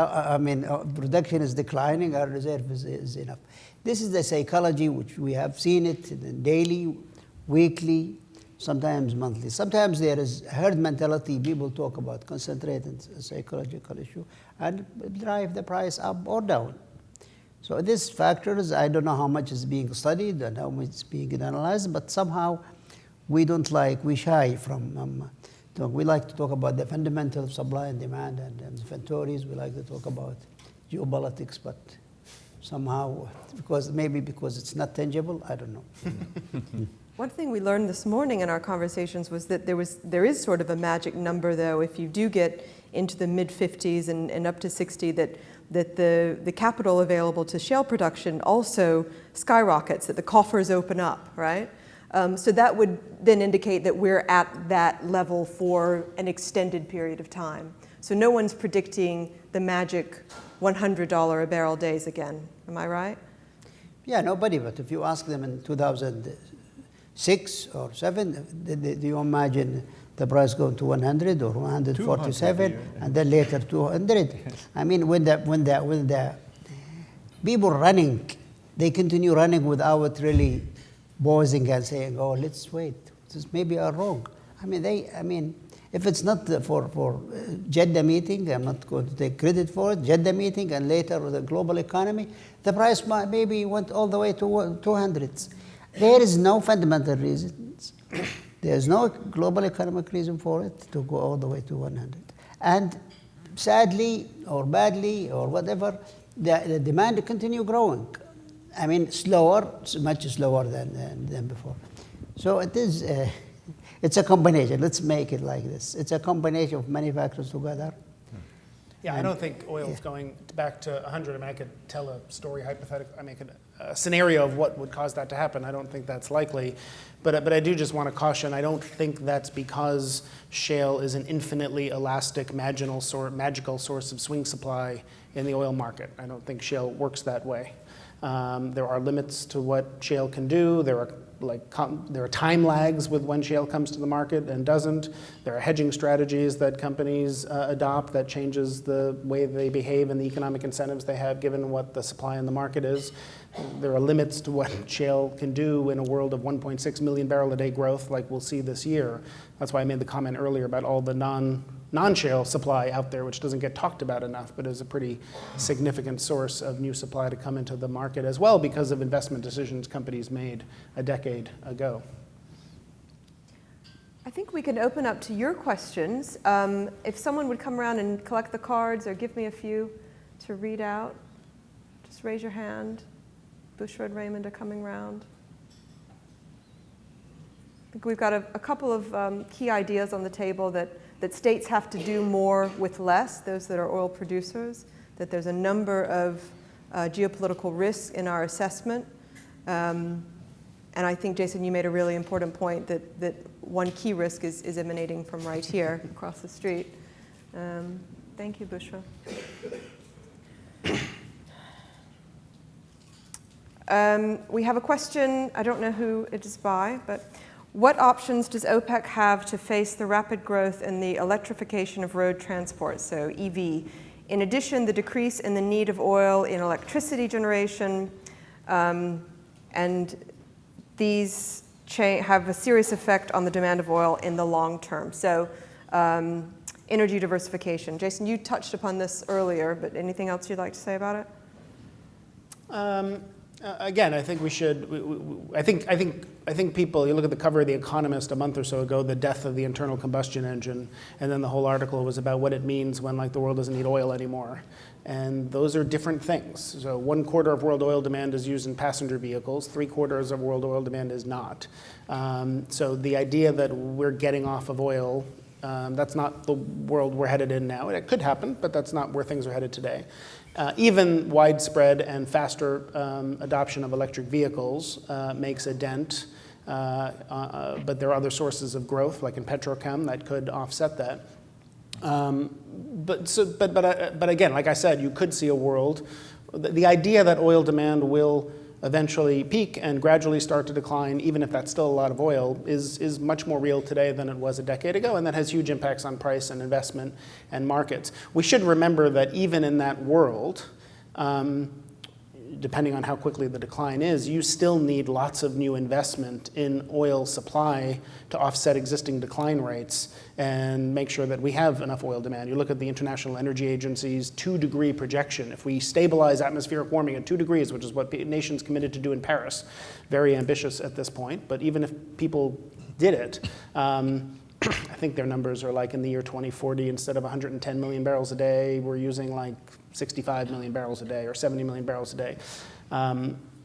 production is declining, our reserve is enough. This is the psychology which we have seen it in daily, weekly, sometimes monthly. Sometimes there is herd mentality. People talk about concentrated psychological issue and drive the price up or down. So these factors, I don't know how much is being studied and how much is being analyzed, but somehow we shy from, we like to talk about the fundamental of supply and demand and inventories. We like to talk about geopolitics, but somehow, because it's not tangible, I don't know. One thing we learned this morning in our conversations was that there is sort of a magic number, though, if you do get into the mid-50s and up to 60, that the capital available to shale production also skyrockets, that the coffers open up, right? So that would then indicate that we're at that level for an extended period of time. So no one's predicting the magic $100 a barrel days again. Am I right? Yeah, nobody. But if you ask them in 2006 or 7, do you imagine the price going to 100 or 147, and then later 200? When the people running, they continue running without really pausing and saying, "Oh, let's wait. This maybe are wrong." If it's not for Jeddah meeting, I'm not going to take credit for it. Jeddah meeting and later the global economy, the price maybe went all the way to 200s. There is no fundamental reasons. There is no global economic reason for it to go all the way to 100. And sadly or badly or whatever, the demand continue growing. Slower, much slower than before. So it is. It's a combination. Let's make it like this. It's a combination of many factors together. Yeah, I don't think oil is going back to 100. I could tell a story hypothetically. A scenario of what would cause that to happen. I don't think that's likely. But I do just want to caution, I don't think that's because shale is an infinitely elastic, magical source of swing supply in the oil market. I don't think shale works that way. There are limits to what shale can do. There are time lags with when shale comes to the market and doesn't. There are hedging strategies that companies adopt that changes the way they behave and the economic incentives they have given what the supply in the market is. There are limits to what shale can do in a world of 1.6 million barrel a day growth like we'll see this year. That's why I made the comment earlier about all the non-shale supply out there, which doesn't get talked about enough, but is a pretty significant source of new supply to come into the market as well because of investment decisions companies made a decade ago. I think we can open up to your questions. If someone would come around and collect the cards or give me a few, to read out? Just raise your hand. Bushra and Raymond are coming round. I think we've got a couple of key ideas on the table that states have to do more with less, those that are oil producers, that there's a number of geopolitical risks in our assessment. And I think, Jason, you made a really important point that one key risk is emanating from right here across the street. Thank you, Bushra. We have a question, I don't know who it is by, but what options does OPEC have to face the rapid growth in the electrification of road transport, so EV? In addition, the decrease in the need of oil in electricity generation, and these have a serious effect on the demand of oil in the long term. So energy diversification. Jason, you touched upon this earlier, but anything else you'd like to say about it? Again, I think we should. I think people. You look at the cover of The Economist a month or so ago, the death of the internal combustion engine, and then the whole article was about what it means when the world doesn't need oil anymore, and those are different things. So 1/4 of world oil demand is used in passenger vehicles. 3/4 of world oil demand is not. So the idea that we're getting off of oil. That's not the world we're headed in now. It could happen, but that's not where things are headed today. Even widespread and faster adoption of electric vehicles makes a dent, but there are other sources of growth, like in petrochem, that could offset that. But again, like I said, you could see a world. The idea that oil demand will eventually peak and gradually start to decline, even if that's still a lot of oil, is much more real today than it was a decade ago, and that has huge impacts on price and investment and markets. We should remember that even in that world, depending on how quickly the decline is, you still need lots of new investment in oil supply to offset existing decline rates and make sure that we have enough oil demand. You look at the International Energy Agency's 2-degree projection. If we stabilize atmospheric warming at 2 degrees, which is what nations committed to do in Paris, very ambitious at this point, but even if people did it, I think their numbers are like in the year 2040, instead of 110 million barrels a day, we're using like 65 million barrels a day or 70 million barrels a day.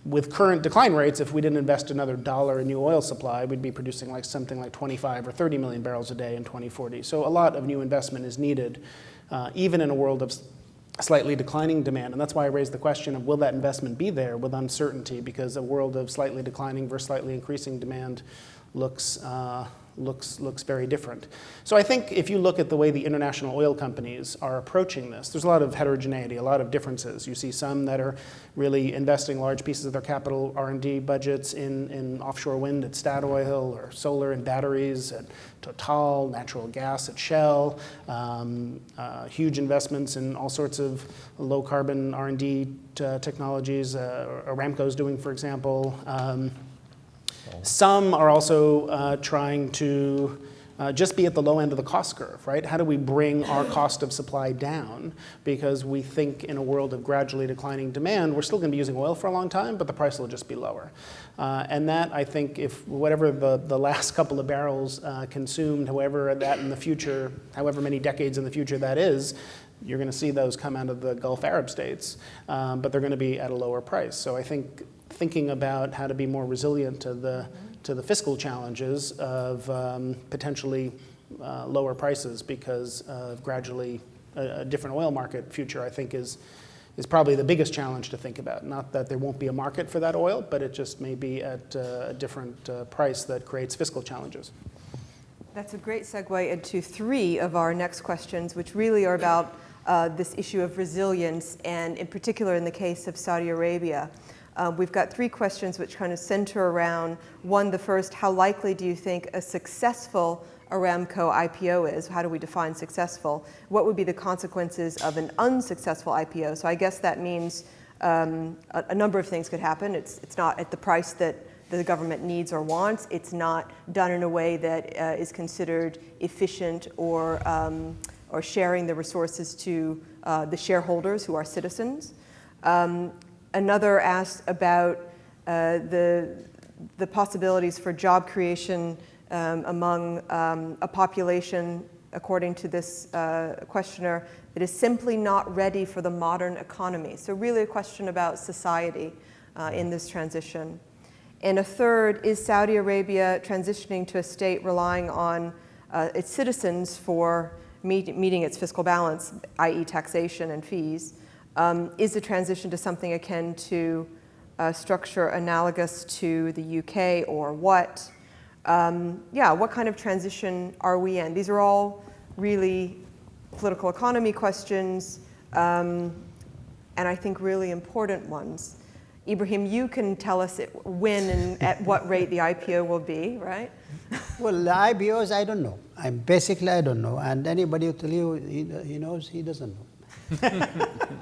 With current decline rates, if we didn't invest another $1 in new oil supply, we'd be producing like something like 25 or 30 million barrels a day in 2040. So a lot of new investment is needed, even in a world of slightly declining demand. And that's why I raised the question of will that investment be there with uncertainty, because a world of slightly declining versus slightly increasing demand looks very different. So I think if you look at the way the international oil companies are approaching this, there's a lot of heterogeneity, a lot of differences. You see some that are really investing large pieces of their capital R&D budgets in offshore wind at Statoil, or solar and batteries at Total, natural gas at Shell, huge investments in all sorts of low carbon R&D technologies, Aramco's doing, for example. Some are also trying to just be at the low end of the cost curve, right? How do we bring our cost of supply down? Because we think in a world of gradually declining demand, we're still going to be using oil for a long time, but the price will just be lower. And that, I think, if whatever the last couple of barrels consumed, however that in the future, however many decades in the future that is, you're going to see those come out of the Gulf Arab states, but they're going to be at a lower price. So I think thinking about how to be more resilient to the fiscal challenges of potentially lower prices because of gradually a different oil market future, I think is probably the biggest challenge to think about. Not that there won't be a market for that oil, but it just may be at a different price that creates fiscal challenges. That's a great segue into 3 of our next questions, which really are about this issue of resilience, and in particular in the case of Saudi Arabia. We've got 3 questions which kind of center around, one, the first, how likely do you think a successful Aramco IPO is? How do we define successful? What would be the consequences of an unsuccessful IPO? So I guess that means a number of things could happen. It's not at the price that the government needs or wants. It's not done in a way that is considered efficient or sharing the resources to the shareholders who are citizens. Another asks about the possibilities for job creation among a population according to this questioner, it is simply not ready for the modern economy. So really a question about society in this transition. And a third, is Saudi Arabia transitioning to a state relying on its citizens for meeting its fiscal balance, i.e. taxation and fees? Is the transition to something akin to a structure analogous to the UK, or what? What kind of transition are we in? These are all really political economy questions, and I think really important ones. Ibrahim, you can tell us when and at what rate the IPO will be, right? Well, the IPOs, I don't know. I don't know. And anybody who tell you he knows, he doesn't know.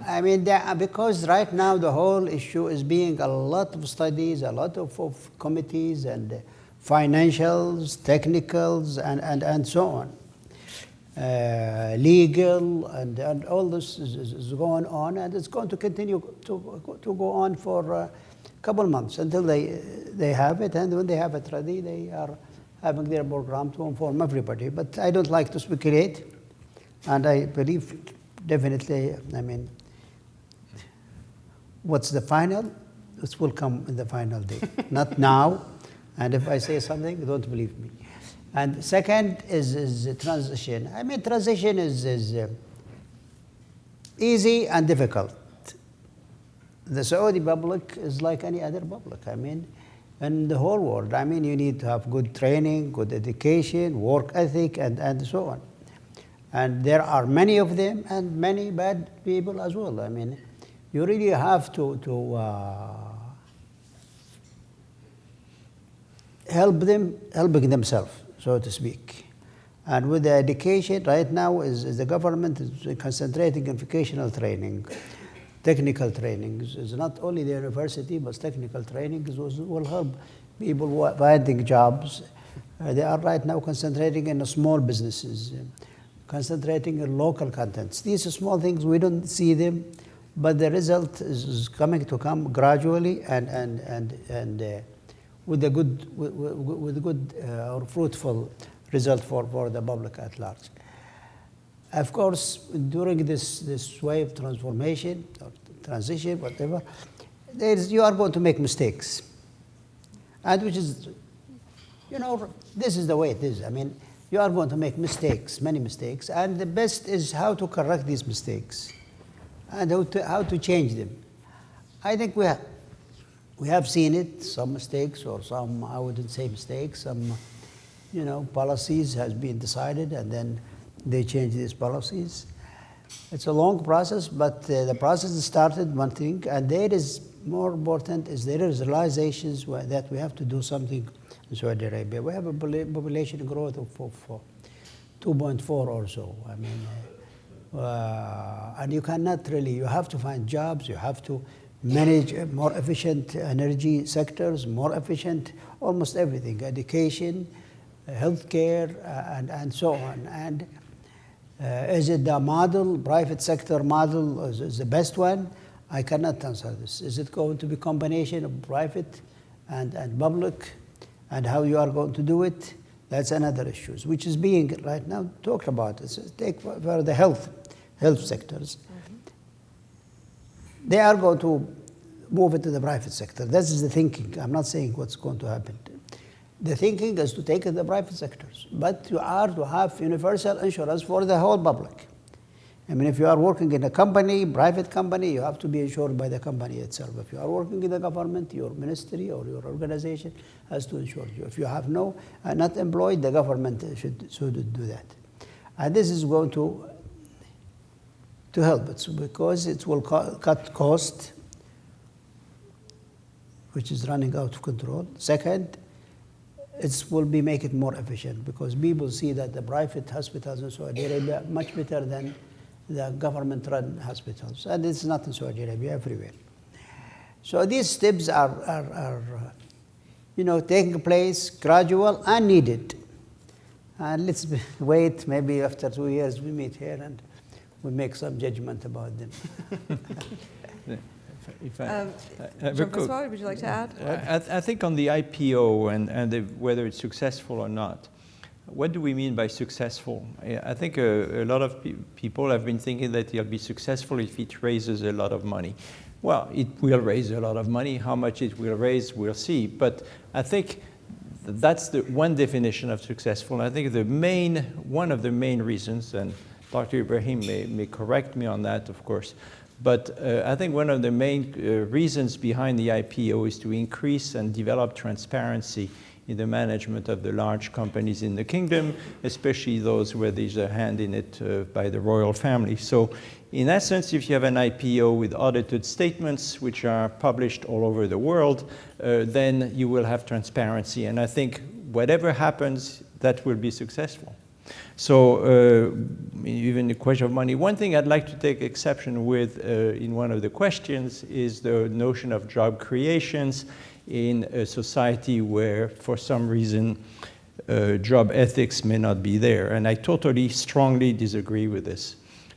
I mean, because right now the whole issue is being a lot of studies, a lot of committees and financials, technicals, and so on. Legal, and all this is going on, and it's going to continue to go on for a couple months until they have it, and when they have it ready, they are having their program to inform everybody. But I don't like to speculate, and I believe definitely, I mean, what's the final? This will come in the final day, not now. And if I say something, don't believe me. And second is transition. I mean, transition is easy and difficult. The Saudi public is like any other public. I mean, in the whole world. I mean, you need to have good training, good education, work ethic, and so on. And there are many of them and many bad people as well. I mean, you really have to helping themselves, so to speak. And with the education, right now, is the government is concentrating on vocational training, technical training. It's not only the university, but technical training will help people finding jobs. They are right now concentrating on small businesses, concentrating on local contents. These are small things, we don't see them, but the result is coming to come gradually and with a good or fruitful result for the public at large. Of course, during this wave transformation or transition, whatever, you are going to make mistakes, and which is, this is the way it is. I mean, you are going to make mistakes, many mistakes, and the best is how to correct these mistakes and how to change them. I think we have seen it, some mistakes, or some, I wouldn't say mistakes, some, policies has been decided and then they change these policies. It's a long process, but the process started, one thing, and there is more important is there is realizations that we have to do something in Saudi Arabia. We have a population growth of 2.4 or so. I mean, and you cannot really, you have to find jobs, you have to manage more efficient energy sectors, more efficient almost everything, education, healthcare, and so on. And is it the model, private sector model is the best one? I cannot answer this. Is it going to be a combination of private and public, and how you are going to do it? That's another issue, which is being right now talked about. Take for the health sectors. They are going to move into the private sector. This is the thinking. I'm not saying what's going to happen. The thinking is to take it to the private sectors, but you are to have universal insurance for the whole public. I mean, if you are working in a company, private company, you have to be insured by the company itself. If you are working in the government, your ministry or your organization has to insure you. If you have not employed, the government should do that. And this is going to help it, because it will cut cost, which is running out of control. Second, it will make it more efficient, because people see that the private hospitals in Saudi Arabia are much better than the government-run hospitals. And it's not in Saudi Arabia, everywhere. So these steps are taking place, gradual and needed. And let's wait, maybe after 2 years we meet here and we make some judgment about them. Jean-Francois, would you like to add? I think on the IPO and whether it's successful or not, what do we mean by successful? I think a lot of people have been thinking that he'll be successful if it raises a lot of money. Well, it will raise a lot of money. How much it will raise, we'll see. But I think that's the one definition of successful. I think one of the main reasons, and Dr. Ibrahim may correct me on that, of course, but I think one of the main reasons behind the IPO is to increase and develop transparency in the management of the large companies in the kingdom, especially those where there's a hand in it by the royal family. So in essence, if you have an IPO with audited statements which are published all over the world, then you will have transparency. And I think whatever happens, that will be successful. So even the question of money, one thing I'd like to take exception with in one of the questions is the notion of job creations in a society where, for some reason, job ethics may not be there. And I totally, strongly disagree with this.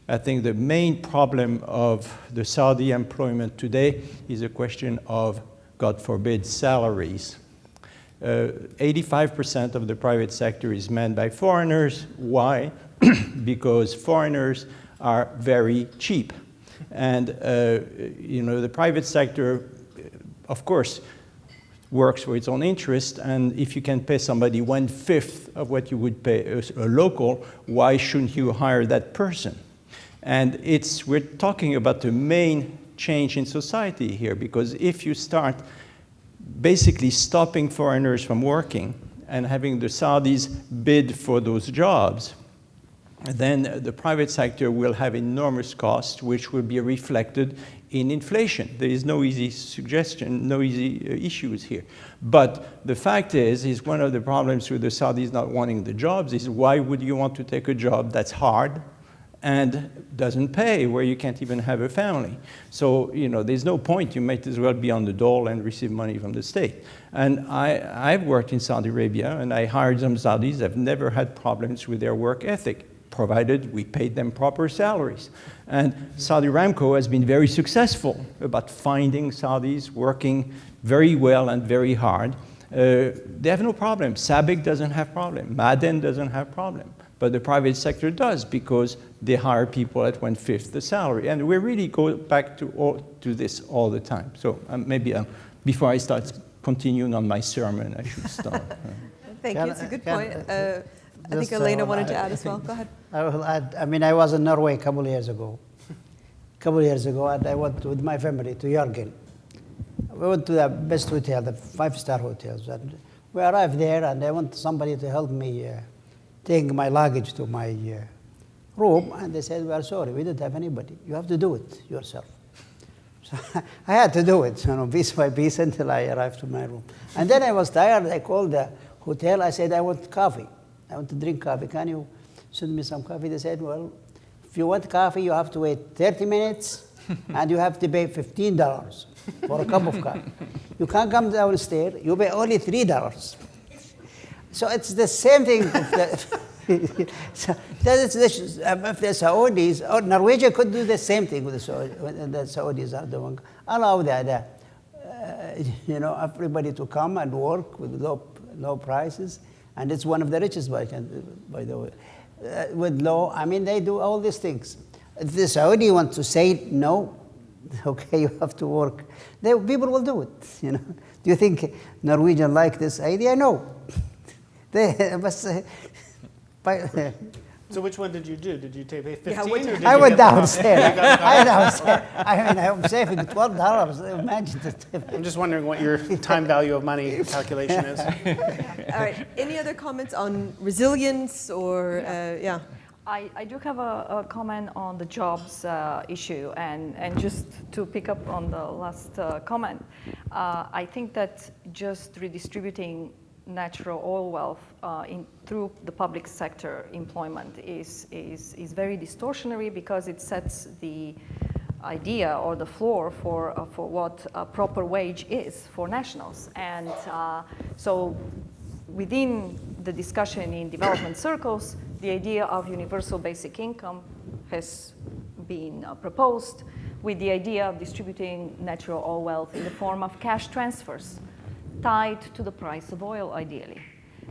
I think the main problem of the Saudi employment today is a question of, God forbid, salaries. 85% of the private sector is manned by foreigners. Why? Because foreigners are very cheap. And the private sector, of course, works for its own interest, and if you can pay somebody 1/5 of what you would pay a local, why shouldn't you hire that person? And we're talking about the main change in society here, because if you start basically stopping foreigners from working and having the Saudis bid for those jobs, then the private sector will have enormous costs, which will be reflected in inflation. There is no easy suggestion, no easy issues here. But the fact is one of the problems with the Saudis not wanting the jobs is, why would you want to take a job that's hard and doesn't pay, where you can't even have a family? So, there's no point. You might as well be on the dole and receive money from the state. And I've worked in Saudi Arabia, and I hired some Saudis. I've never had problems with their work ethic, provided we paid them proper salaries. And Saudi Aramco has been very successful about finding Saudis working very well and very hard. They have no problem. SABIC doesn't have problem. Ma'aden doesn't have problem. But the private sector does, because they hire people at 1/5 the salary. And we really go back to this all the time. So maybe before I start continuing on my sermon, I should stop. Thank you. It's a good point. I think Elena wanted to add as well. Go ahead. I will add. I was in Norway a couple of years ago. And I went with my family to Jørgen. We went to the best hotel, the 5-star hotels. And we arrived there, and I want somebody to help me take my luggage to my room. And they said, "We are sorry, we don't have anybody. You have to do it yourself." So I had to do it, piece by piece, until I arrived to my room. And then I was tired. I called the hotel. I said, "I want coffee. I want to drink coffee. Can you send me some coffee?" They said, "Well, if you want coffee, you have to wait 30 minutes, and you have to pay $15 for a cup of coffee. You can't come downstairs. You pay only $3. So it's the same thing. So if the Saudis, or Norwegia could do the same thing with the Saudis are doing. Allow everybody to come and work with low prices. And it's one of the richest, by the way. With law, they do all these things. If the Saudi want to say no, okay, you have to work, people will do it. Do you think Norwegians like this idea? No. They must. So which one did you do? Did you pay 15? Yeah, or did I you went get the- downstairs. I'm saving $12. Imagine that. I'm just wondering what your time value of money calculation is. All right. Any other comments on resilience or, yeah? I do have a comment on the jobs issue, and just to pick up on the last comment, I think that just redistributing natural oil wealth through the public sector employment is very distortionary, because it sets the idea or the floor for what a proper wage is for nationals. And so within the discussion in development circles, the idea of universal basic income has been proposed, with the idea of distributing natural oil wealth in the form of cash transfers tied to the price of oil, ideally.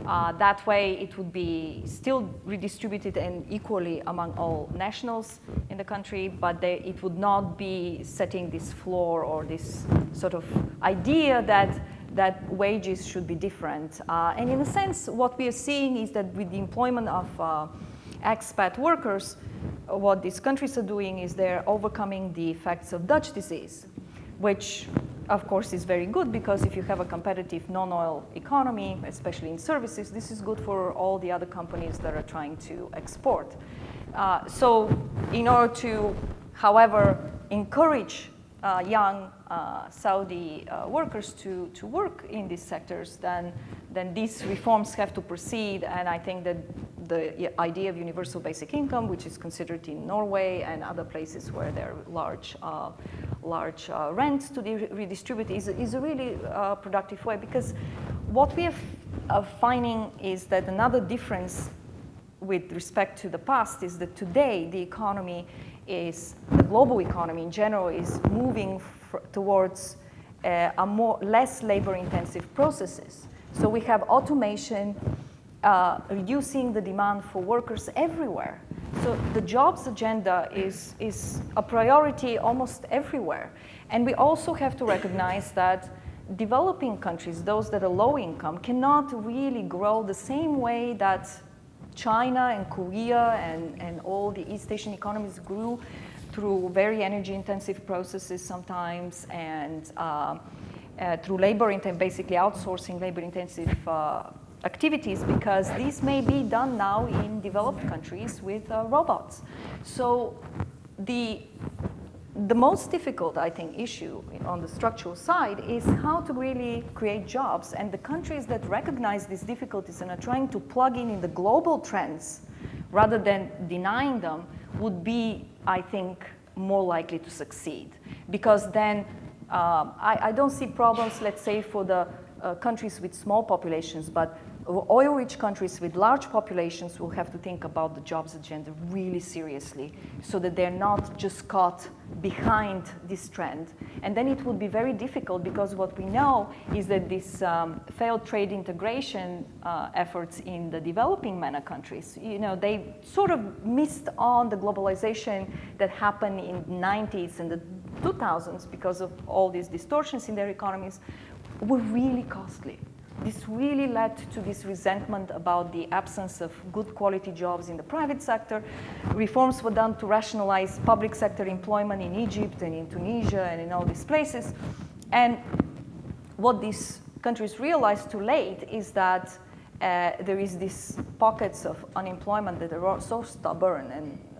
That way, it would be still redistributed and equally among all nationals in the country, but it would not be setting this floor or this sort of idea that wages should be different. And in a sense, what we are seeing is that with the employment of expat workers, what these countries are doing is they're overcoming the effects of Dutch disease, which of course is very good, because if you have a competitive non-oil economy, especially in services, this is good for all the other companies that are trying to export. So in order to, however, encourage young Saudi workers to work in these sectors, then these reforms have to proceed. And I think that the idea of universal basic income, which is considered in Norway and other places where there are large rents to be redistributed, is a really productive way. Because what we are finding is that another difference with respect to the past is that today the global economy in general is moving towards less labor-intensive processes. So we have automation reducing the demand for workers everywhere. So the jobs agenda is a priority almost everywhere. And we also have to recognize that developing countries, those that are low income, cannot really grow the same way that China and Korea and all the East Asian economies grew, through very energy-intensive processes sometimes, and through basically outsourcing labor-intensive activities, because these may be done now in developed countries with robots. So the most difficult, I think, issue on the structural side is how to really create jobs. And the countries that recognize these difficulties and are trying to plug in the global trends rather than denying them would be, I think, more likely to succeed. Because then I don't see problems, let's say, for the countries with small populations, but oil-rich countries with large populations will have to think about the jobs agenda really seriously, so that they're not just caught behind this trend. And then it would be very difficult, because what we know is that this failed trade integration efforts in the developing MENA countries, they sort of missed on the globalization that happened in the 90s and the 2000s, because of all these distortions in their economies, were really costly. This really led to this resentment about the absence of good quality jobs in the private sector. Reforms were done to rationalize public sector employment in Egypt and in Tunisia and in all these places. And what these countries realized too late is that there is these pockets of unemployment that are so stubborn,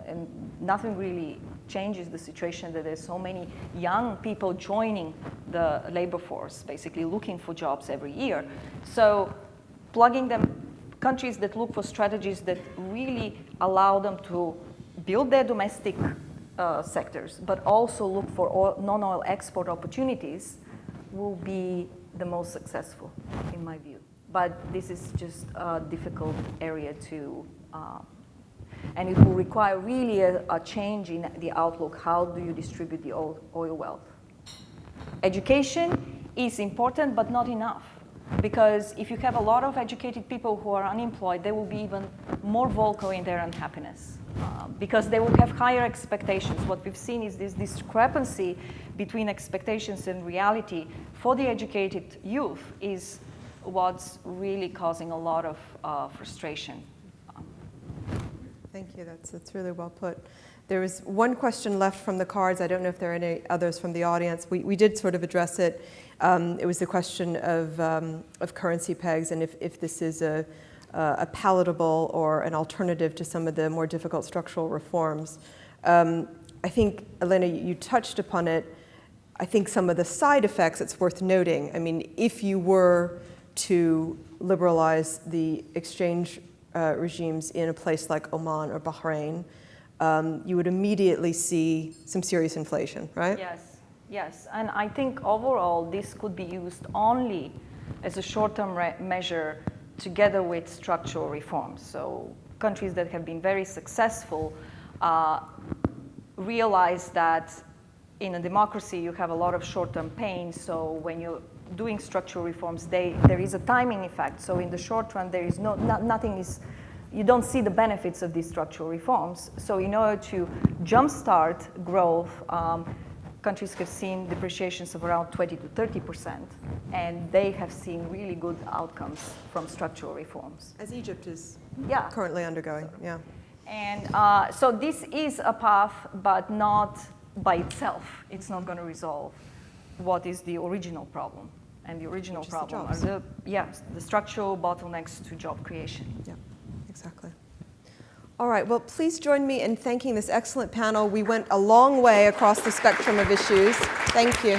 and nothing really changes the situation, that there's so many young people joining the labor force, basically looking for jobs every year. So plugging them, countries that look for strategies that really allow them to build their domestic sectors, but also look for non-oil export opportunities, will be the most successful, in my view. But this is just a difficult area to and it will require really a change in the outlook. How do you distribute the oil wealth? Education is important, but not enough. Because if you have a lot of educated people who are unemployed, they will be even more vocal in their unhappiness. Because they will have higher expectations. What we've seen is this discrepancy between expectations and reality for the educated youth is what's really causing a lot of frustration. Thank you. That's really well put. There was one question left from the cards. I don't know if there are any others from the audience. We did sort of address it. It was the question of currency pegs, and if this is a palatable or an alternative to some of the more difficult structural reforms. I think, Elena, you touched upon it. I think some of the side effects, it's worth noting. I mean, if you were to liberalize the exchange regimes in a place like Oman or Bahrain, you would immediately see some serious inflation, right? Yes. And I think overall this could be used only as a short-term measure together with structural reforms. So countries that have been very successful realize that in a democracy you have a lot of short-term pain. So when you doing structural reforms, there is a timing effect. So in the short run, there is nothing is, you don't see the benefits of these structural reforms. So in order to jumpstart growth, countries have seen depreciations of around 20 to 30%, and they have seen really good outcomes from structural reforms. As Egypt is Yeah. currently undergoing, yeah. And so this is a path, but not by itself. It's not going to resolve what is the original problem. And the original Which is the problem jobs. are the structural bottlenecks to job creation. Yeah, exactly. All right, well, please join me in thanking this excellent panel. We went a long way across the spectrum of issues. Thank you.